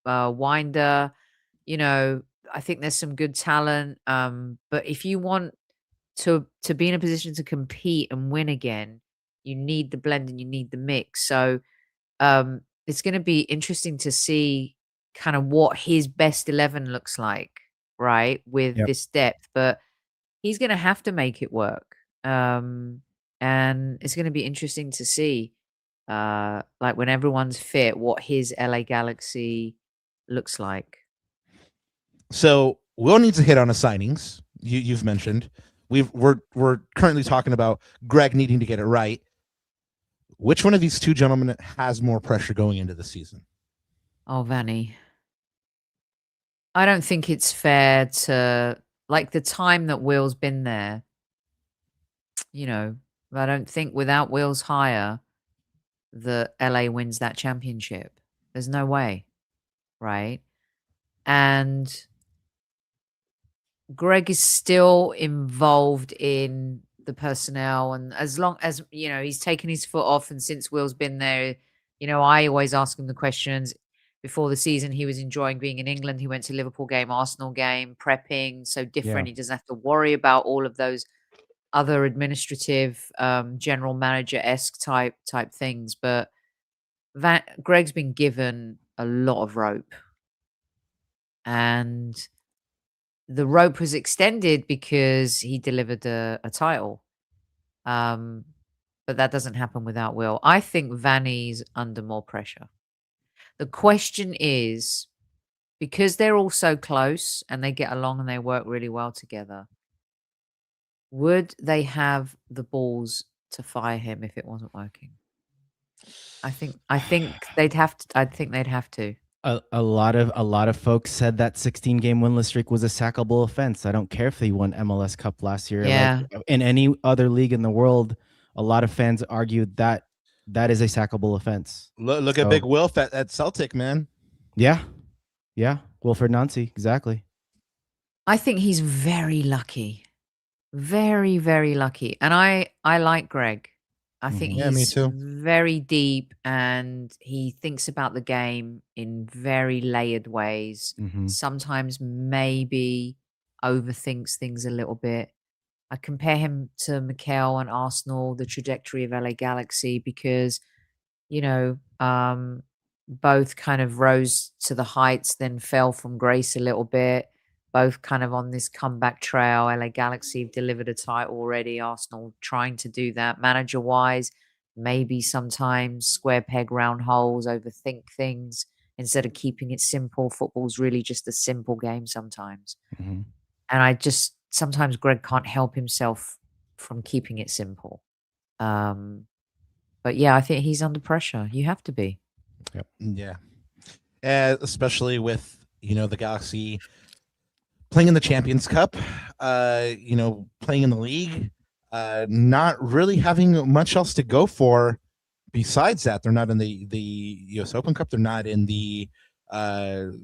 Winder. You know, I think there's some good talent. But if you want to be in a position to compete and win again, you need the blend and you need the mix. So it's going to be interesting to see kind of what his best 11 looks like, right, with Yep. this depth. But he's going to have to make it work. And it's going to be interesting to see, like when everyone's fit, what his LA Galaxy looks like. So we'll need to hit on the signings you've mentioned. We're currently talking about Greg needing to get it right. Which one of these two gentlemen has more pressure going into the season? Oh, Vanney. I don't think it's fair to, like, the time that Will's been there, you know, I don't think without Will's hire that LA wins that championship. There's no way, right? And Greg is still involved in the personnel, and as long as, you know, he's taken his foot off, and since Will's been there, you know, I always ask him the questions. Before the season, he was enjoying being in England. He went to Liverpool game, Arsenal game, prepping, so different. Yeah. He doesn't have to worry about all of those other administrative, general manager-esque type things. But Greg's been given a lot of rope, and the rope was extended because he delivered a title. But that doesn't happen without Will. I think Vanney's under more pressure. The question is, because they're all so close and they get along and they work really well together, would they have the balls to fire him if it wasn't working? I think they'd have to. I think they'd have to. A lot of folks said that 16-game winless streak was a sackable offense. I don't care if he won MLS Cup last year. Yeah. Like, in any other league in the world, a lot of fans argued that that is a sackable offense. Look at Big Wilf at Celtic, man. Yeah. Wilfred Nancy, exactly. I think he's very lucky. Very, very lucky. And I like Greg. I think Yeah, me he's too. very deep and he thinks about the game in very layered ways. Sometimes maybe overthinks things a little bit. I compare him to Mikel and Arsenal, the trajectory of LA Galaxy, because, you know, both kind of rose to the heights, then fell from grace a little bit. Both kind of on this comeback trail. LA Galaxy delivered a title already. Arsenal trying to do that. Manager-wise, maybe sometimes square peg, round holes, overthink things instead of keeping it simple. Football's really just a simple game sometimes. And sometimes Greg can't help himself from keeping it simple. But yeah, I think he's under pressure. You have to be. Yep. Yeah. Especially with, you know, the Galaxy playing in the Champions Cup, you know, playing in the league, not really having much else to go for besides that. They're not in the US Open Cup. They're not in the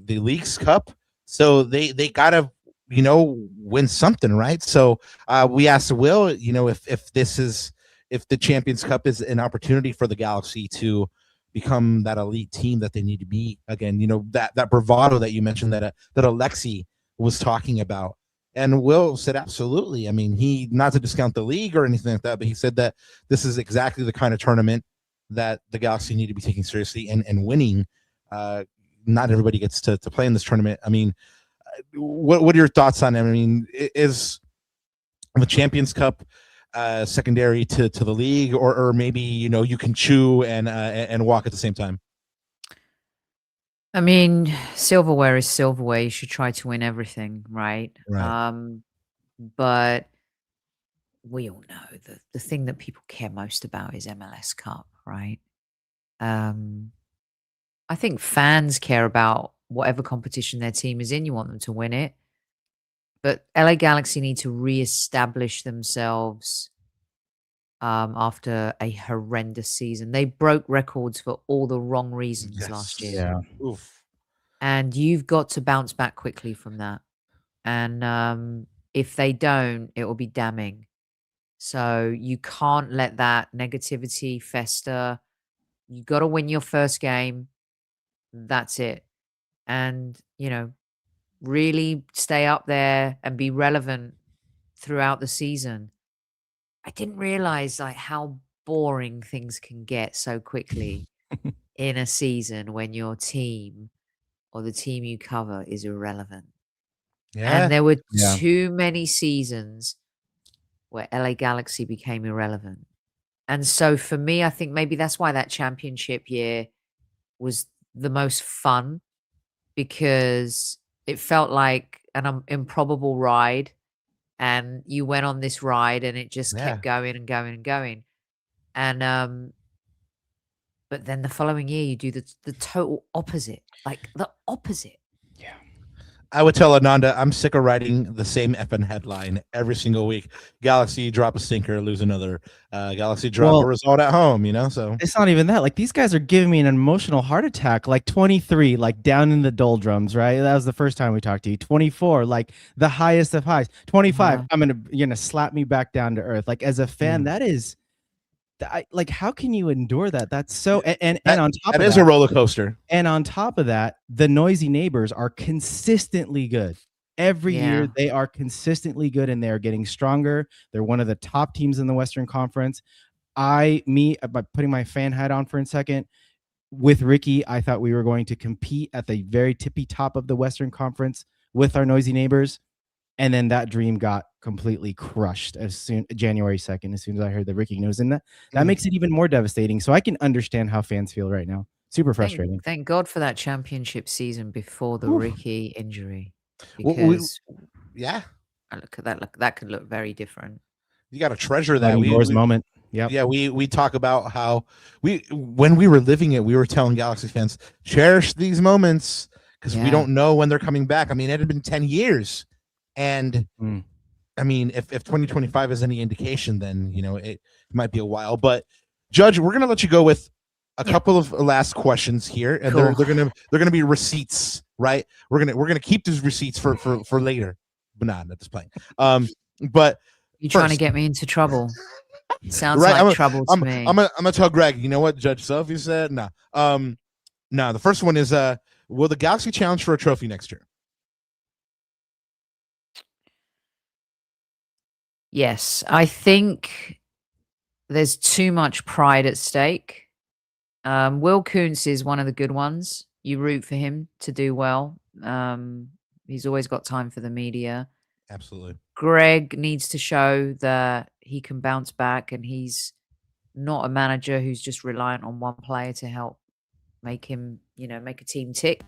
Leagues Cup. So they gotta, you know, win something, right? So we asked Will, you know, if the Champions Cup is an opportunity for the Galaxy to become that elite team that they need to be again, you know, that bravado that you mentioned that Alexi was talking about. And Will said absolutely. I mean, he, not to discount the league or anything like that, but he said that this is exactly the kind of tournament that the Galaxy need to be taking seriously and winning. Not everybody gets to play in this tournament. I mean, what are your thoughts on it? I mean, is the Champions Cup secondary to the league, or maybe, you know, you can chew and walk at the same time? I mean, silverware is silverware. You should try to win everything, right? But we all know that the thing that people care most about is MLS Cup, right? I think fans care about whatever competition their team is in. You want them to win it. But LA Galaxy need to reestablish themselves after a horrendous season. They broke records for all the wrong reasons last year. Yeah. Oof. And you've got to bounce back quickly from that. And if they don't, it will be damning. So you can't let that negativity fester. You got to win your first game. That's it. And, really stay up there and be relevant throughout the season. I didn't realize like how boring things can get so quickly in a season when your team or the team you cover is irrelevant. Yeah. And there were Yeah. too many seasons where LA Galaxy became irrelevant. And so for me, I think maybe that's why that championship year was the most fun, because it felt like an improbable ride, and you went on this ride and it just kept going and going and going. And but then the following year you do the total opposite, like the opposite. Yeah. I would tell Ananda, I'm sick of writing the same effing headline every single week. Galaxy drop a stinker, lose another. Galaxy drop a result at home, so. It's not even that. Like, these guys are giving me an emotional heart attack. Like 23, like down in the doldrums, right? That was the first time we talked to you. 24, like the highest of highs. 25, you're gonna slap me back down to earth. Like, as a fan, that is... like, how can you endure that? That's so and on top of that, is a roller coaster. And on top of that, the noisy neighbors are consistently good. Every year they are consistently good, and they're getting stronger. They're one of the top teams in the Western Conference. By putting my fan hat on for a second, with Ricky, I thought we were going to compete at the very tippy top of the Western Conference with our noisy neighbors. And then that dream got completely crushed January 2nd, as soon as I heard that Ricky knows. And that makes it even more devastating. So I can understand how fans feel right now. Super frustrating. Thank God for that championship season before the Ricky injury. Because I look at that, that could look very different. You got to treasure that moment. Yeah, we talk about how when we were living it, we were telling Galaxy fans, cherish these moments, because we don't know when they're coming back. I mean, it had been 10 years. And I mean, if 2025 is any indication, then it might be a while. But Judge, we're gonna let you go with a couple of last questions here, and they're gonna be receipts, right? We're gonna keep these receipts for later, but not at this point. But you trying to get me into trouble? Sounds like trouble to me. I'm gonna tell Greg. You know what Judge Sophie said? No. No. The first one is will the Galaxy challenge for a trophy next year? Yes, I think there's too much pride at stake. Will Kuntz is one of the good ones. You root for him to do well. He's always got time for the media. Absolutely. Greg needs to show that he can bounce back, and he's not a manager who's just reliant on one player to help make him, make a team tick.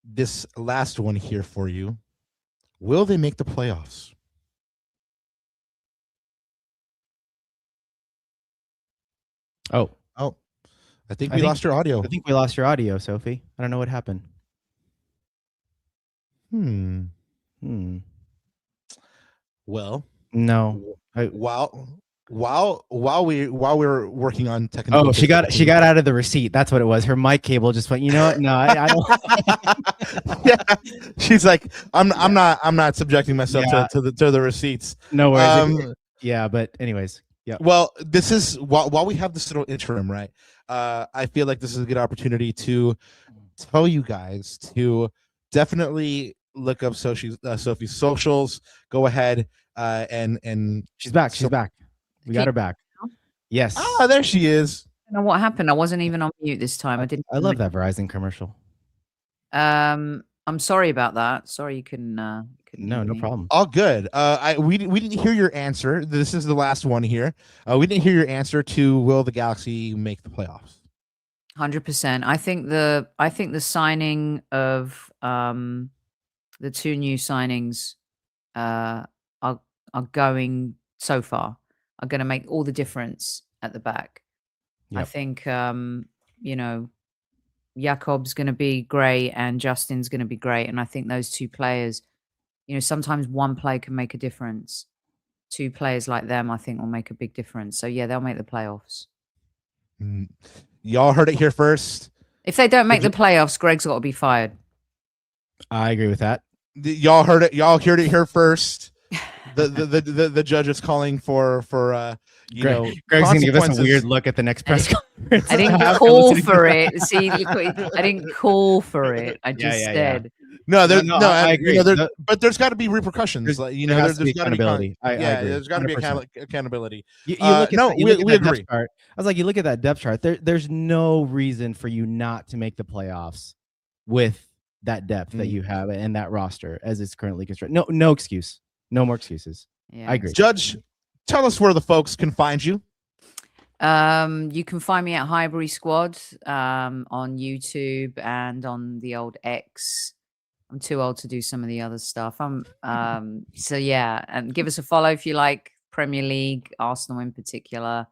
This last one here for you. Will they make the playoffs? Oh, I think we lost your audio. I think we lost your audio, Sophie. I don't know what happened. Well, no. While we were working on technical, she got out of the receipt. That's what it was. Her mic cable just went. You know what? No, I don't. Yeah, she's like, I'm not subjecting myself to the receipts. No worries. Yeah, but anyways, yeah. Well, this is while we have this little interim, right? I feel like this is a good opportunity to tell you guys to definitely look up Sophie's socials. Go ahead and she's back. She's back. We got her back. Yes. Ah, there she is. I don't know what happened. I wasn't even on mute this time. I love that Verizon commercial. I'm sorry about that. Sorry you couldn't. No problem. All good. We didn't hear your answer. This is the last one here. We didn't hear your answer to will the Galaxy make the playoffs? 100%. I think the signing of the two new signings are going so far are going to make all the difference at the back. Yep. I think Jakob's going to be great and Justin's going to be great, and I think those two players, sometimes one player can make a difference. Two players like them, I think, will make a big difference. So yeah, they'll make the playoffs. Y'all heard it here first. If they don't make the playoffs, Greg's got to be fired. I agree with that. Y'all heard it. Y'all heard it here first. the judge is calling for Greg's gonna give us a consequences. weird look at the next press conference. I didn't call for it. See, I didn't call for it. I just said. No, I agree. But there's got to be repercussions. Like, there's got to be accountability. I agree. there's got to be accountability. You look at we agree. I was like, you look at that depth chart. There's no reason for you not to make the playoffs with that depth that you have and that roster as it's currently constructed. No excuse. No more excuses. Yeah. I agree. Judge, tell us where the folks can find you. You can find me at Highbury Squad on YouTube and on the old X. I'm too old to do some of the other stuff. So yeah, and give us a follow if you like Premier League, Arsenal in particular.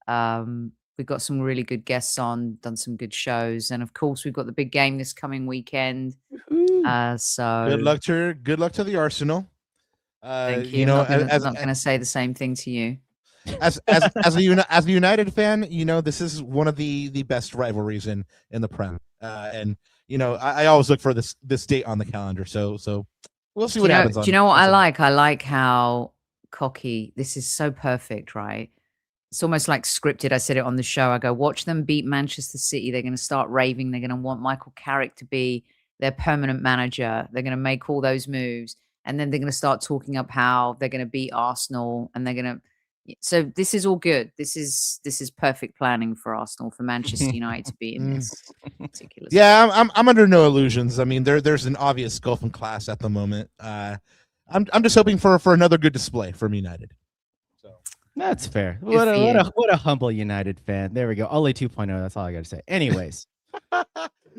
We've got some really good guests on, done some good shows, and of course we've got the big game this coming weekend. So good luck to the Arsenal. Thank you. I'm not gonna say the same thing to you. As a United fan, this is one of the best rivalries in the Prem, and I always look for this date on the calendar. So we'll see what happens. Do you know what I like? I like how cocky. This is so perfect, right? It's almost like scripted. I said it on the show. I go, watch them beat Manchester City. They're going to start raving. They're going to want Michael Carrick to be their permanent manager. They're going to make all those moves, and then they're going to start talking up how they're going to beat Arsenal, and they're going to. So this is all good. This is perfect planning for Arsenal, for Manchester United to be in this particular. Yeah, I'm under no illusions. I mean, there's an obvious gulf in class at the moment. I'm just hoping for another good display from United. So that's fair. What a humble United fan. There we go. Ole 2.0. That's all I got to say. Anyways,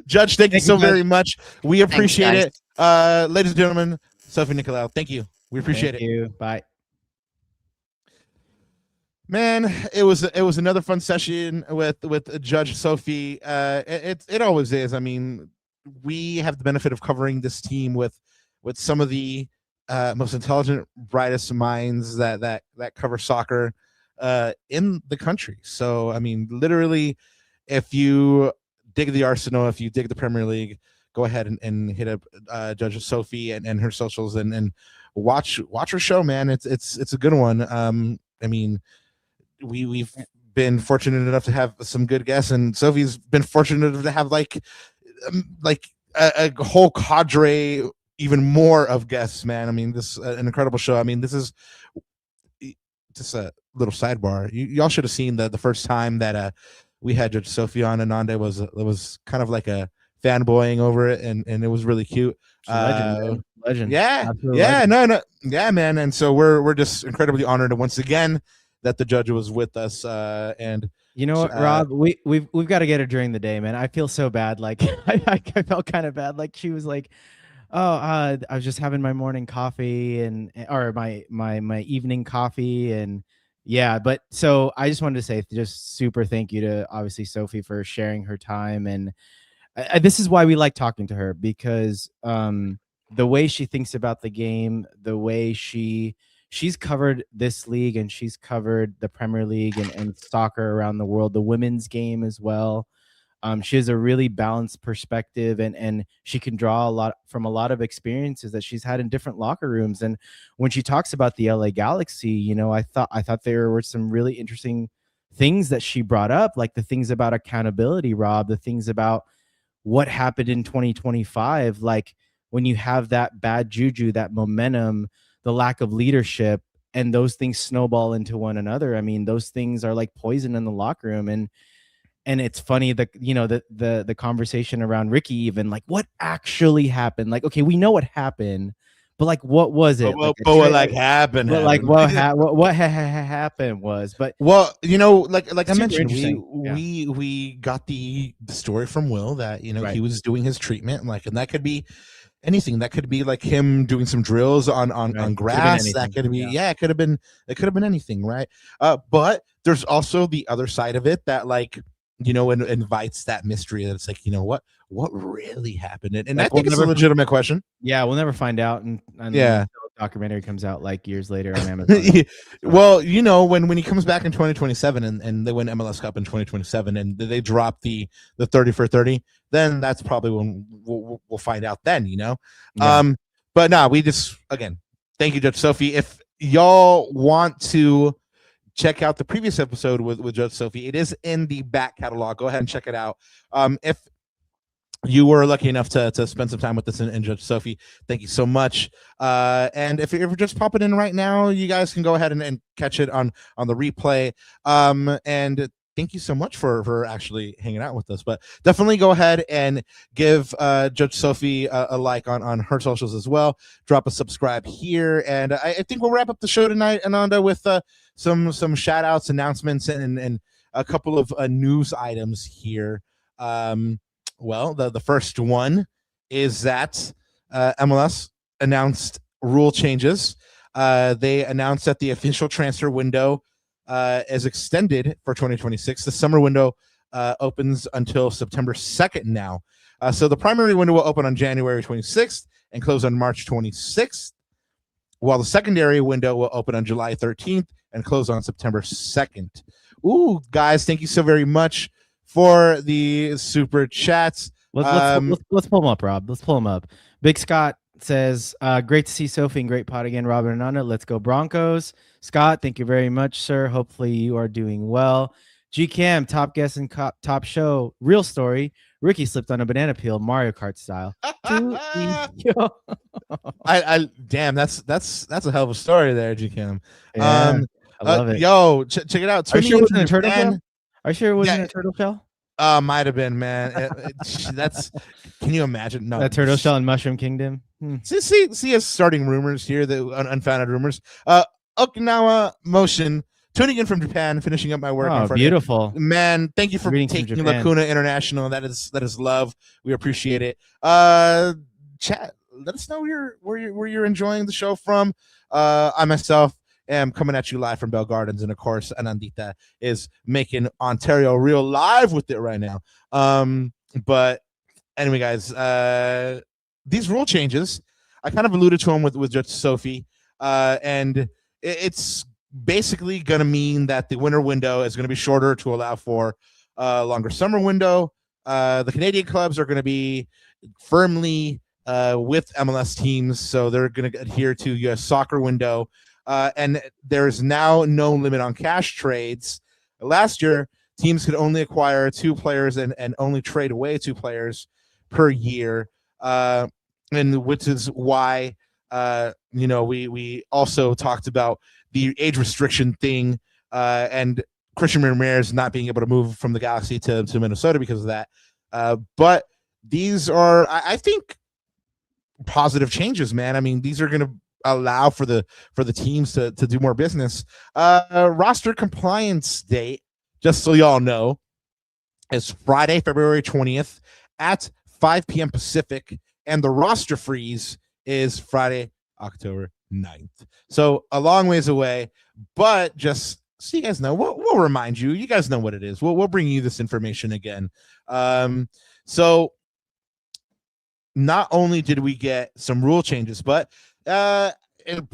Judge, thank you so very much. We appreciate it, ladies and gentlemen. Sophie Nicolaou, thank you. We appreciate it. Bye. Man, it was another fun session with Judge Sophie. It always is. I mean, we have the benefit of covering this team with some of the most intelligent, brightest minds that cover soccer in the country. So, I mean, literally, if you dig the Arsenal, if you dig the Premier League, go ahead and hit up Judge Sophie and her socials and watch her show, man. It's a good one. I mean, we've been fortunate enough to have some good guests, and Sophie's been fortunate enough to have like a whole cadre, even more of guests, man. I mean, this an incredible show. I mean, this is just a little sidebar. Y'all should have seen the first time that we had Judge Sophie on, and Nande was kind of like a fanboying over it, and it was really cute. Legend. Yeah. Absolute Yeah. legend. No. Yeah, man. And so we're just incredibly honored once again that the judge was with us. And you know what, Rob, we've got to get her during the day, man. I feel so bad. Like I felt kind of bad. Like she was like, I was just having my morning coffee or my evening coffee. And yeah, but so I just wanted to say just super thank you to obviously Sophie for sharing her time. And this is why we like talking to her, because the way she thinks about the game, the way she's covered this league and she's covered the Premier League and soccer around the world, the women's game as well. She has a really balanced perspective and she can draw from a lot of experiences that she's had in different locker rooms. And when she talks about the LA Galaxy, I thought there were some really interesting things that she brought up, like the things about accountability, Rob, the things about what happened in 2025, like when you have that bad juju, that momentum, the lack of leadership, and those things snowball into one another. I mean, those things are like poison in the locker room. And it's funny that, the conversation around Riqui, even like what actually happened. Like, okay, we know what happened, but like, what was it? What happened? But like what happened was, but like I mentioned, we got the story from Will that, Right. he was doing his treatment, and that could be anything. That could be like him doing some drills on grass. That could be, it could have been anything. Right. But there's also the other side of it that invites that mystery, that it's like, what really happened? And Like, I think it's a legitimate question. Yeah, we'll never find out. And yeah, the documentary comes out like years later on Amazon. Well, when he comes back in 2027 and they win MLS Cup in 2027 and they drop the 30 for 30, then that's probably when we'll find out then, Yeah. But no, we just, again, thank you, Judge Sophie. If y'all want to check out the previous episode with Judge Sophie, it is in the back catalog. Go ahead and check it out. If you were lucky enough to spend some time with us and Judge Sophie, thank you so much. And if you're just popping in right now, you guys can go ahead and catch it on the replay. And thank you so much for actually hanging out with us. But definitely go ahead and give Judge Sophie a like on her socials as well. Drop a subscribe here. And I think we'll wrap up the show tonight, Ananda, with some shout outs, announcements, and a couple of news items here. Well, the first one is that MLS announced rule changes. They announced that the official transfer window is extended for 2026. The summer window opens until September 2nd now. So the primary window will open on January 26th and close on March 26th, while the secondary window will open on July 13th and close on September 2nd. Ooh, guys, thank you so very much for the super chats. Let's pull them up, Rob. Let's pull them up. Big Scott says, great to see Sophie and great pod again, Robert and Anna. Let's go Broncos. Scott, thank you very much, sir. Hopefully you are doing well. G Cam, top guest and top show. Real story. Ricky slipped on a banana peel, Mario Kart style. Damn, that's a hell of a story there, G Cam. Yeah, I love it. Yo, check it out. Are you sure it wasn't a turtle shell? Are you sure it wasn't a turtle shell? Might have been, man. That's. Can you imagine? No, that turtle shell in Mushroom Kingdom. See us starting rumors here, the unfounded rumors. Okinawa Motion, tuning in from Japan, finishing up my work. Oh, beautiful, man! Thank you for taking Lacuna International. That is love. We appreciate it. Chat. Let us know where you're enjoying the show from. I myself am coming at you live from Bell Gardens, and of course Anandita is making Ontario real live with it right now. But anyway, guys, these rule changes, I kind of alluded to them with Judge Sophie, and it's basically going to mean that the winter window is going to be shorter to allow for a longer summer window. The Canadian clubs are going to be firmly with MLS teams, so they're going to adhere to US soccer window. And there's now no limit on cash trades. Last year, teams could only acquire 2 players and only trade away 2 players per year, and which is why we also talked about the age restriction thing, and Christian Ramirez not being able to move from the Galaxy to Minnesota because of that. But these are, I think, positive changes, man. I mean, these are going to allow for the teams to do more business. Roster compliance date, just so y'all know, is Friday, February 20th at 5 p.m. Pacific, and the roster freeze is Friday, October 9th. So a long ways away, but just so you guys know, we'll remind you. You guys know what it is. We'll bring you this information again. So not only did we get some rule changes, but and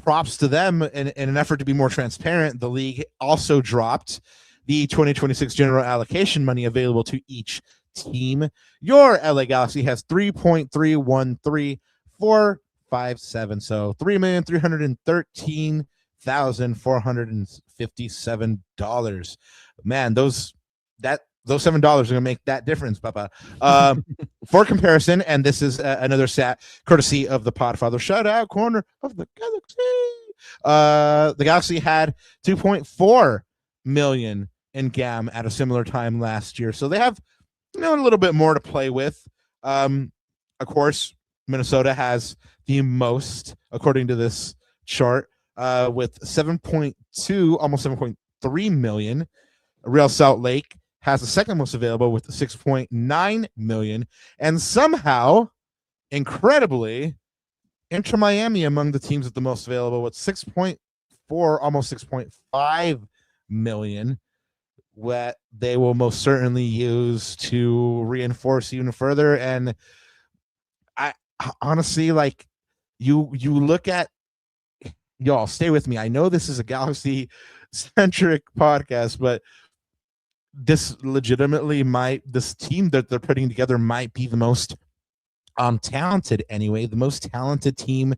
props to them in an effort to be more transparent, the league also dropped the 2026 general allocation money available to each team. Your LA Galaxy has $3.313457, so $3,313,457. Man, those $7 are going to make that difference, Papa. For comparison, and this is another stat courtesy of the Podfather Shoutout Corner of the Galaxy. The Galaxy had 2.4 million in GAM at a similar time last year, so they have a little bit more to play with. Of course, Minnesota has the most, according to this chart, with 7.2, almost 7.3 million. Real Salt Lake has the second most available with 6.9 million, and somehow, incredibly, Inter Miami among the teams with the most available with 6.4, almost 6.5 million, what they will most certainly use to reinforce even further. And I honestly, like, you look at, y'all stay with me. I know this is a Galaxy centric podcast, but this legitimately this team that they're putting together might be the most talented anyway, the most talented team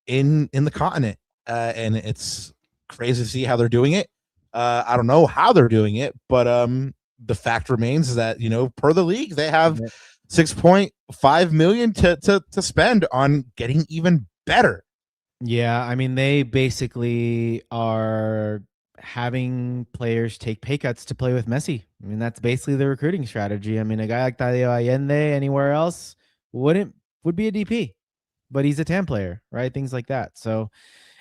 in the continent. and it's crazy to see how they're doing it. I don't know how they're doing it, but the fact remains that, you know, per the league, they have 6.5 million to spend on getting even better. Yeah, I mean, they basically are having players take pay cuts to play with Messi. I mean, that's basically the recruiting strategy. I mean, a guy like Tadeo Allende anywhere else would be a DP, but he's a TAM player, right? Things like that. So,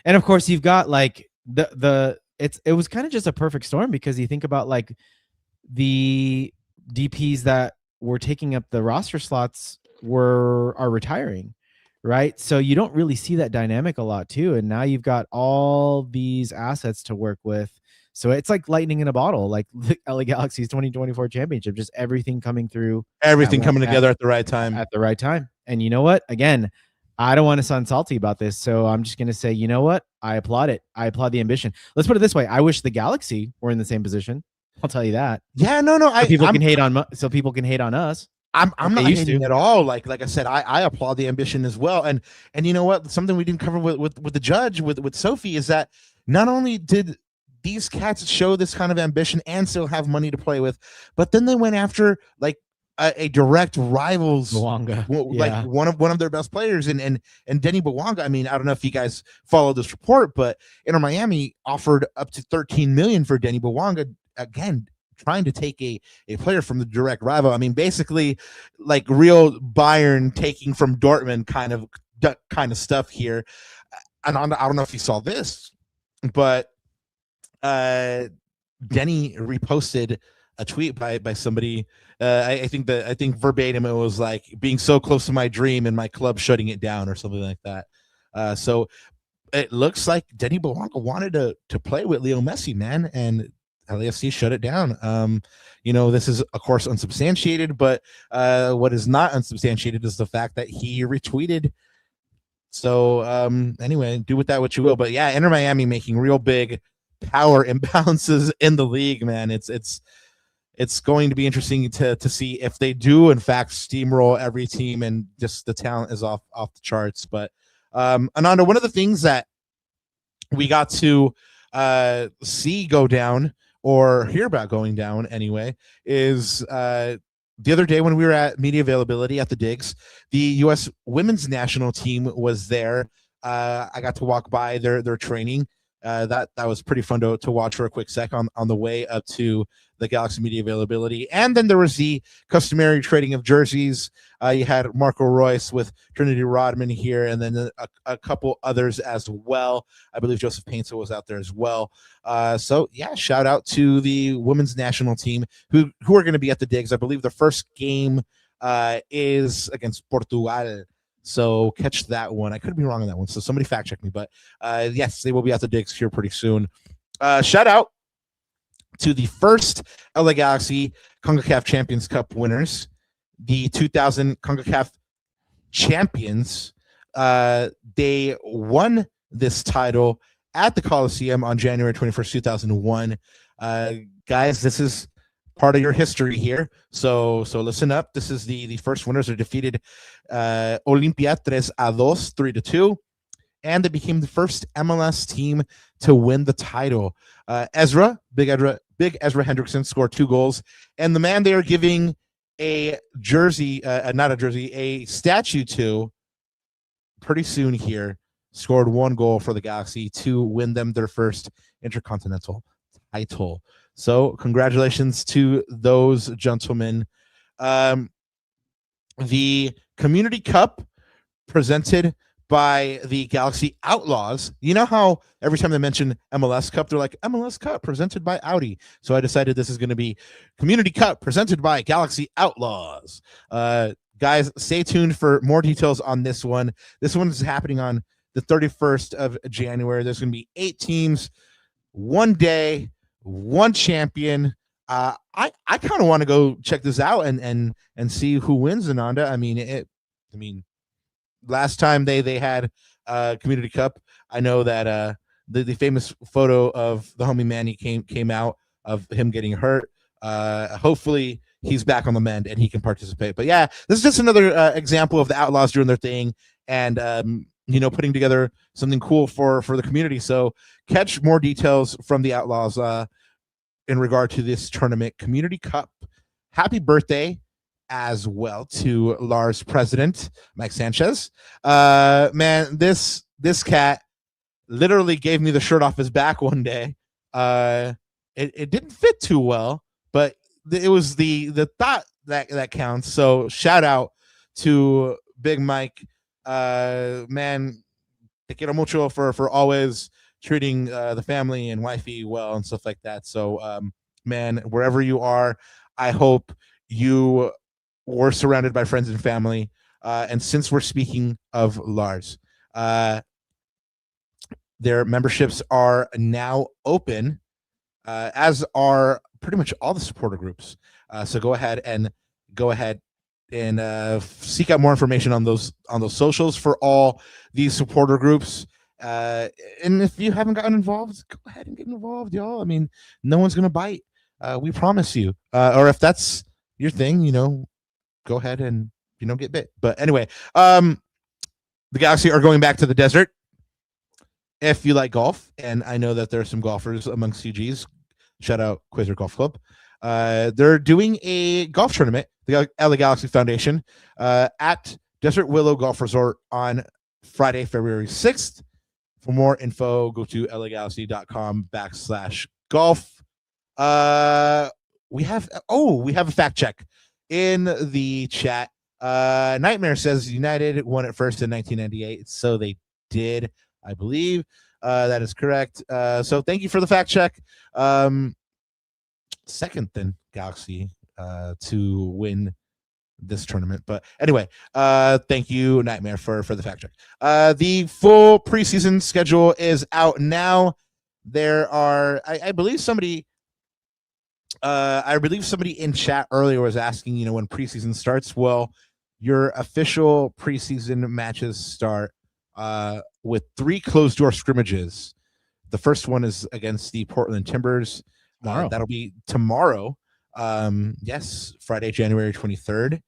and of course, you've got like it was kind of just a perfect storm, because you think about like the DPs that were taking up the roster slots are retiring. Right. So you don't really see that dynamic a lot too. And now you've got all these assets to work with. So it's like lightning in a bottle, like the LA Galaxy's 2024 championship, just everything coming through. Everything coming together at the right time. At the right time. And you know what? Again, I don't want to sound salty about this. So I'm just going to say, you know what? I applaud it. I applaud the ambition. Let's put it this way. I wish the Galaxy were in the same position. I'll tell you that. Yeah, no. So people can hate on us. I'm not hating at all. Like I said, I applaud the ambition as well. And you know what? Something we didn't cover with the judge with Sophie is that not only did these cats show this kind of ambition and still have money to play with, but then they went after like a direct rivals, Bouanga. Like one of their best players, and Denny Bouanga. I mean, I don't know if you guys followed this report, but Inter Miami offered up to 13 million for Denny Bouanga, again trying to take a player from the direct rival. I mean, basically like real Bayern taking from Dortmund kind of stuff here. And I don't know if you saw this, but Denny reposted a tweet by somebody. I think verbatim it was like, being so close to my dream and my club shutting it down or something like that. So it looks like Denny Bouanga wanted to play with Leo Messi, man, and LAFC shut it down. You know, this is of course unsubstantiated, but what is not unsubstantiated is the fact that he retweeted. So anyway, do with that what you will. But yeah, Inter Miami making real big power imbalances in the league, man. It's going to be interesting to see if they do in fact steamroll every team and just the talent is off the charts. But Ananda, one of the things that we got to see go down, or hear about going down anyway, is the other day when we were at media availability at the Digs, the U.S. women's national team was there. I got to walk by their training. That was pretty fun to watch for a quick sec on the way up to the Galaxy media availability. And then there was the customary trading of jerseys. You had Marco Royce with Trinity Rodman here, and then a couple others as well. I believe Joseph Painter was out there as well. So yeah, shout out to the women's national team who are going to be at the Digs. I believe the first game is against Portugal. So catch that one. I could be wrong on that one, so somebody fact check me. But yes, they will be at the Digs here pretty soon. Shout out to the first LA Galaxy CONCACAF Champions Cup winners, the 2000 CONCACAF champions. They won this title at the Coliseum on January 21st, 2001. Guys, this is part of your history here. So listen up. This is the first winners. Are defeated Olimpia 3-2, 3-2, and they became the first MLS team to win the title. Big Ezra Hendrickson scored 2 goals, and the man they are giving a jersey, a statue to pretty soon here, scored 1 goal for the Galaxy to win them their first intercontinental title. So congratulations to those gentlemen. The Community Cup presented by the Galaxy Outlaws. You know how every time they mention MLS Cup, they're like, MLS Cup presented by Audi. So I decided this is going to be Community Cup presented by Galaxy Outlaws. Guys, stay tuned for more details on this one. This one is happening on the 31st of January. There's going to be 8 teams, 1 day, 1 champion. I kind of want to go check this out and see who wins, Ananda. I mean, last time they had Community Cup, I know that the famous photo of the homie Manny came out of him getting hurt. Hopefully he's back on the mend and he can participate. But yeah, this is just another example of the Outlaws doing their thing. And putting together something cool for the community. So catch more details from the Outlaws in regard to this tournament. Community Cup. Happy birthday as well to Lars president, Mike Sanchez. Man, this cat literally gave me the shirt off his back one day. It didn't fit too well, but it was the thought that counts. So shout out to Big Mike. Man, te quiero mucho for always treating the family and wifey well and stuff like that. So man, wherever you are, I hope you were surrounded by friends and family. And since we're speaking of Lars, their memberships are now open, as are pretty much all the supporter groups. So go ahead and seek out more information on those socials for all these supporter groups. And if you haven't gotten involved, go ahead and get involved, y'all. I mean, no one's gonna bite. We promise you. Or if that's your thing, go ahead and get bit. But anyway, the Galaxy are going back to the desert. If you like golf, and I know that there are some golfers among CGs, shout out Quasar Golf Club. They're doing a golf tournament, the LA Galaxy Foundation, at Desert Willow Golf Resort on Friday, February 6th. For more info, go to lagalaxy.com/golf. We have a fact check in the chat. Nightmare says United won it first in 1998, so they did, I believe. That is correct. So thank you for the fact check. Second then Galaxy to win this tournament. But anyway, thank you, Nightmare, for the fact check. The full preseason schedule is out now. There are, I believe somebody in chat earlier was asking, when preseason starts. Well, your official preseason matches start with 3 closed door scrimmages. The first one is against the Portland Timbers. That'll be tomorrow. Yes, Friday, January 23rd.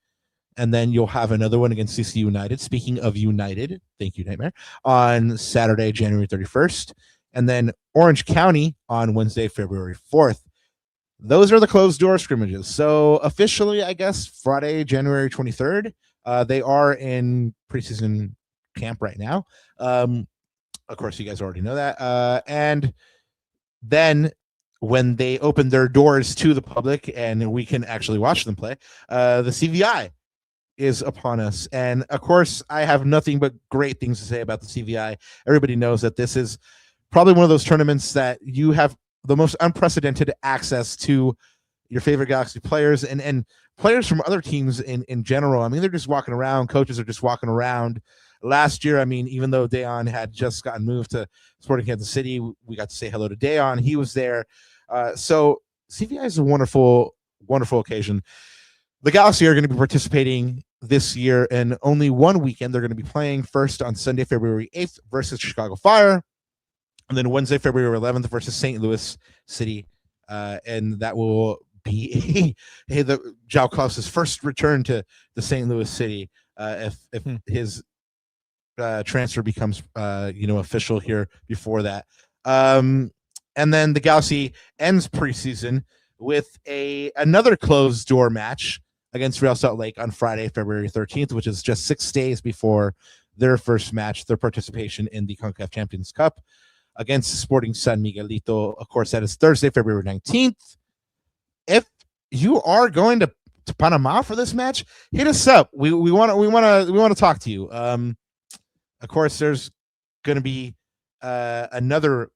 And then you'll have another one against CC United. Speaking of United, thank you, Nightmare, on Saturday, January 31st. And then Orange County on Wednesday, February 4th. Those are the closed door scrimmages. So officially, I guess, Friday, January 23rd. They are in preseason camp right now. Of course, you guys already know that. And then when they open their doors to the public and we can actually watch them play, the CVI is upon us. And of course, I have nothing but great things to say about the CVI. Everybody knows that this is probably one of those tournaments that you have the most unprecedented access to your favorite Galaxy players and players from other teams in general. I mean, they're just walking around. Coaches are just walking around. Last year, I mean, even though Dayon had just gotten moved to Sporting Kansas City, we got to say hello to Dayon. He was there. So CVI is a wonderful, wonderful occasion. The Galaxy are going to be participating this year in only one weekend. They're going to be playing first on Sunday, February 8th versus Chicago Fire, and then Wednesday, February 11th versus St. Louis City. And that will be the JOAO KLAUSS' first return to the St. Louis City if his transfer becomes official here before that. And then the Galaxy ends preseason with another closed door match against Real Salt Lake on Friday, February 13th, which is just 6 days before their first match, their participation in the CONCACAF Champions Cup against Sporting San Miguelito. Of course, that is Thursday, February 19th. If you are going to Panama for this match, hit us up. We want to talk to you. Of course, there's going to be another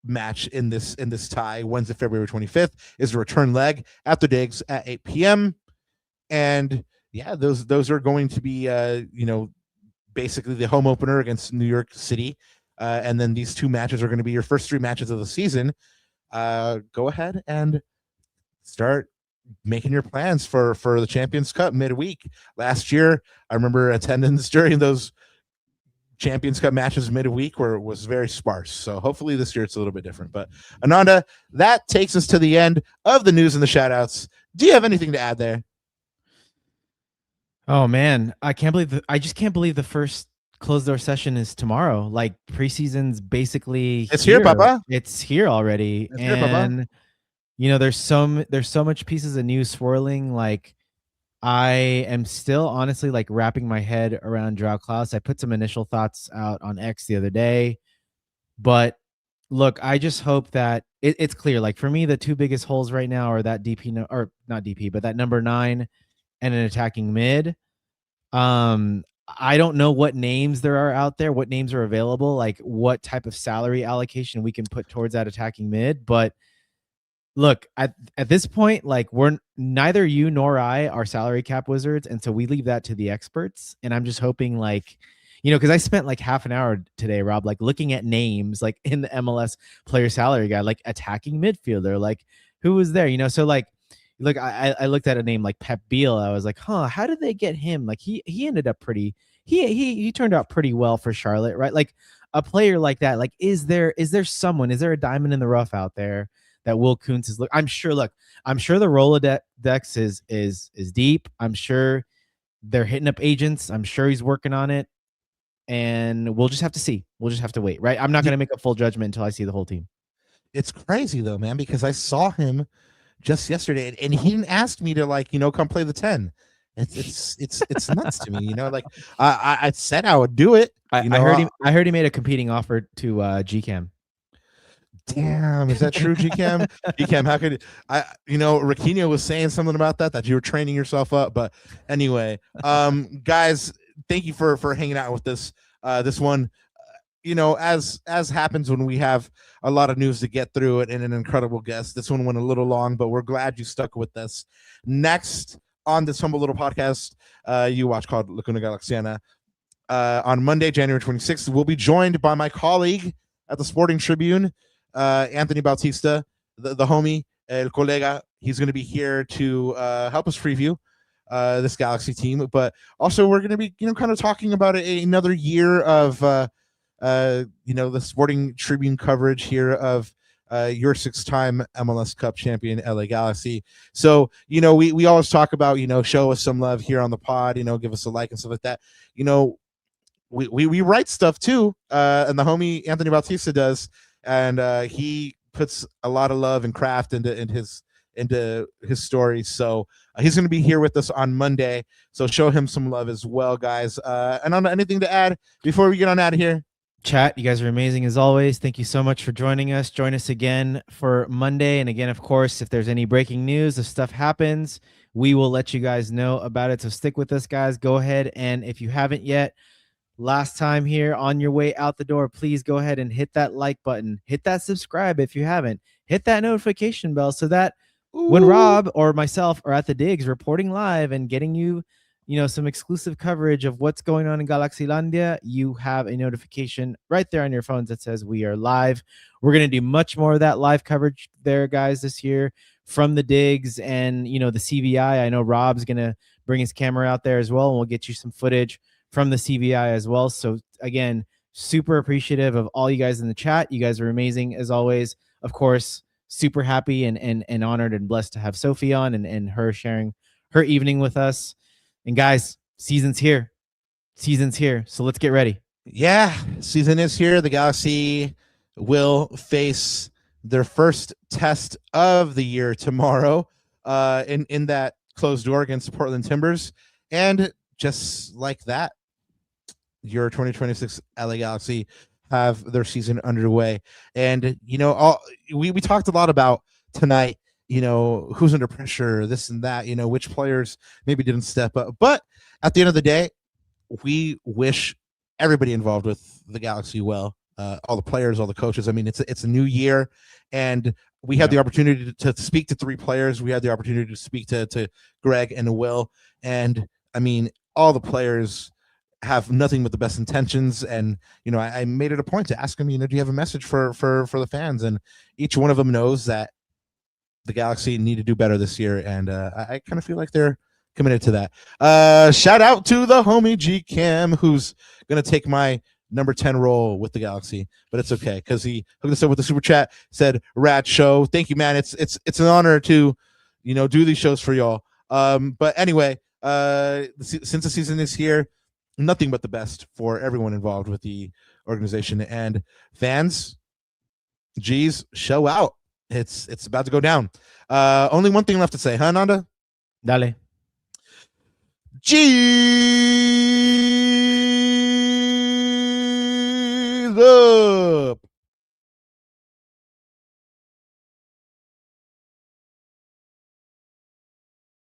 match in this tie. Wednesday, February 25th is the return leg at the Digs at 8 p.m. And yeah, those are going to be basically the home opener against New York City. And then these 2 matches are going to be your first 3 matches of the season. Go ahead and start making your plans for the Champions Cup midweek. Last year, I remember attendance during those Champions Cup matches midweek was very sparse. So hopefully this year it's a little bit different. But Ananda, that takes us to the end of the news and the shoutouts. Do you have anything to add there? Oh man, I just can't believe the first closed door session is tomorrow. Like preseason's basically It's here, Papa. It's here already. It's here, Papa. You know, there's so much pieces of news swirling. Like I am still honestly like wrapping my head around JOAO KLAUSS. I put some initial thoughts out on X the other day, but look, I just hope that it's clear. Like for me, the two biggest holes right now are that DP or not DP, but that number 9 and an attacking mid. I don't know what names there are out there, what names are available, like what type of salary allocation we can put towards that attacking mid, but look, at this point, like we're neither you nor I are salary cap wizards, and so we leave that to the experts. And I'm just hoping, like, you know, because I spent like half an hour today, Rob, like looking at names like in the MLS player salary guide, like attacking midfielder, like who was there, you know? So like, look, I looked at a name like Pep Biel. I was like, huh, how did they get him? Like he ended up pretty. He turned out pretty well for Charlotte, right? Like a player like that. Like, is there someone? Is there a diamond in the rough out there that Will Kuntz is? I'm sure the Rolodex is deep. I'm sure they're hitting up agents. I'm sure he's working on it, and we'll just have to see. We'll just have to wait, right? I'm not going to make a full judgment until I see the whole team. It's crazy though, man, because I saw him just yesterday, and he didn't ask me to, like, you know, come play the 10. It's nuts to me, you know. Like I said I would do it. I heard he made a competing offer to GCam. Damn, is that true, GCam? GCam, how could I? You know, Riquinho was saying something about that you were training yourself up. But anyway, guys, thank you for hanging out with this one. You know, as happens when we have a lot of news to get through it and an incredible guest, this one went a little long, but we're glad you stuck with us. Next on this humble little podcast you watch called Laguna Galaxiana, on Monday, January 26th, we'll be joined by my colleague at the Sporting Tribune, Anthony Bautista, the homie, el colega. He's going to be here to help us preview this Galaxy team, but also we're going to be, you know, kind of talking about another year of you know, the Sporting Tribune coverage here of your 6-time MLS Cup champion LA Galaxy. So, you know, we always talk about, you know, show us some love here on the pod, you know, give us a like and stuff like that. You know, we write stuff too, and the homie Anthony Bautista does, and he puts a lot of love and craft into his stories. So he's going to be here with us on Monday. So show him some love as well, guys. And on anything to add before we get on out of here? Chat, you guys are amazing as always. Thank you so much for joining us. Join us again for Monday. And again, of course, if there's any breaking news, if stuff happens, we will let you guys know about it. So stick with us, guys. Go ahead. And if you haven't yet, last time here on your way out the door, please go ahead and hit that like button. Hit that subscribe if you haven't. Hit that notification bell so that when Rob or myself are at the digs reporting live and getting you, you know, some exclusive coverage of what's going on in Galaxilandia, you have a notification right there on your phones that says we are live. We're going to do much more of that live coverage there, guys, this year from the digs and, you know, the CVI. I know Rob's going to bring his camera out there as well, and we'll get you some footage from the CVI as well. So again, super appreciative of all you guys in the chat. You guys are amazing as always. Of course, super happy and honored and blessed to have Sophie on and her sharing her evening with us. And guys, season's here. So let's get ready. Yeah, season is here. The Galaxy will face their first test of the year tomorrow in that closed door against Portland Timbers. And just like that, your 2026 LA Galaxy have their season underway. And, you know, we talked a lot about tonight, you know, who's under pressure, this and that, you know, which players maybe didn't step up. But at the end of the day, we wish everybody involved with the Galaxy well, all the players, all the coaches. I mean, it's a new year, and we had the opportunity to speak to 3 players. We had the opportunity to speak to Greg and Will. And, I mean, all the players have nothing but the best intentions. And, you know, I made it a point to ask them, you know, do you have a message for the fans? And each one of them knows that the Galaxy need to do better this year, and I kind of feel like they're committed to that. Shout out to the homie GCam, who's gonna take my number 10 role with the Galaxy, but it's okay because he hooked us up with the super chat, said "Rat show." Thank you, man. It's an honor to, you know, do these shows for y'all. But anyway, since the season is here, nothing but the best for everyone involved with the organization and fans. Geez, show out. It's about to go down. Only one thing left to say, huh, Nanda? Dale. G's up.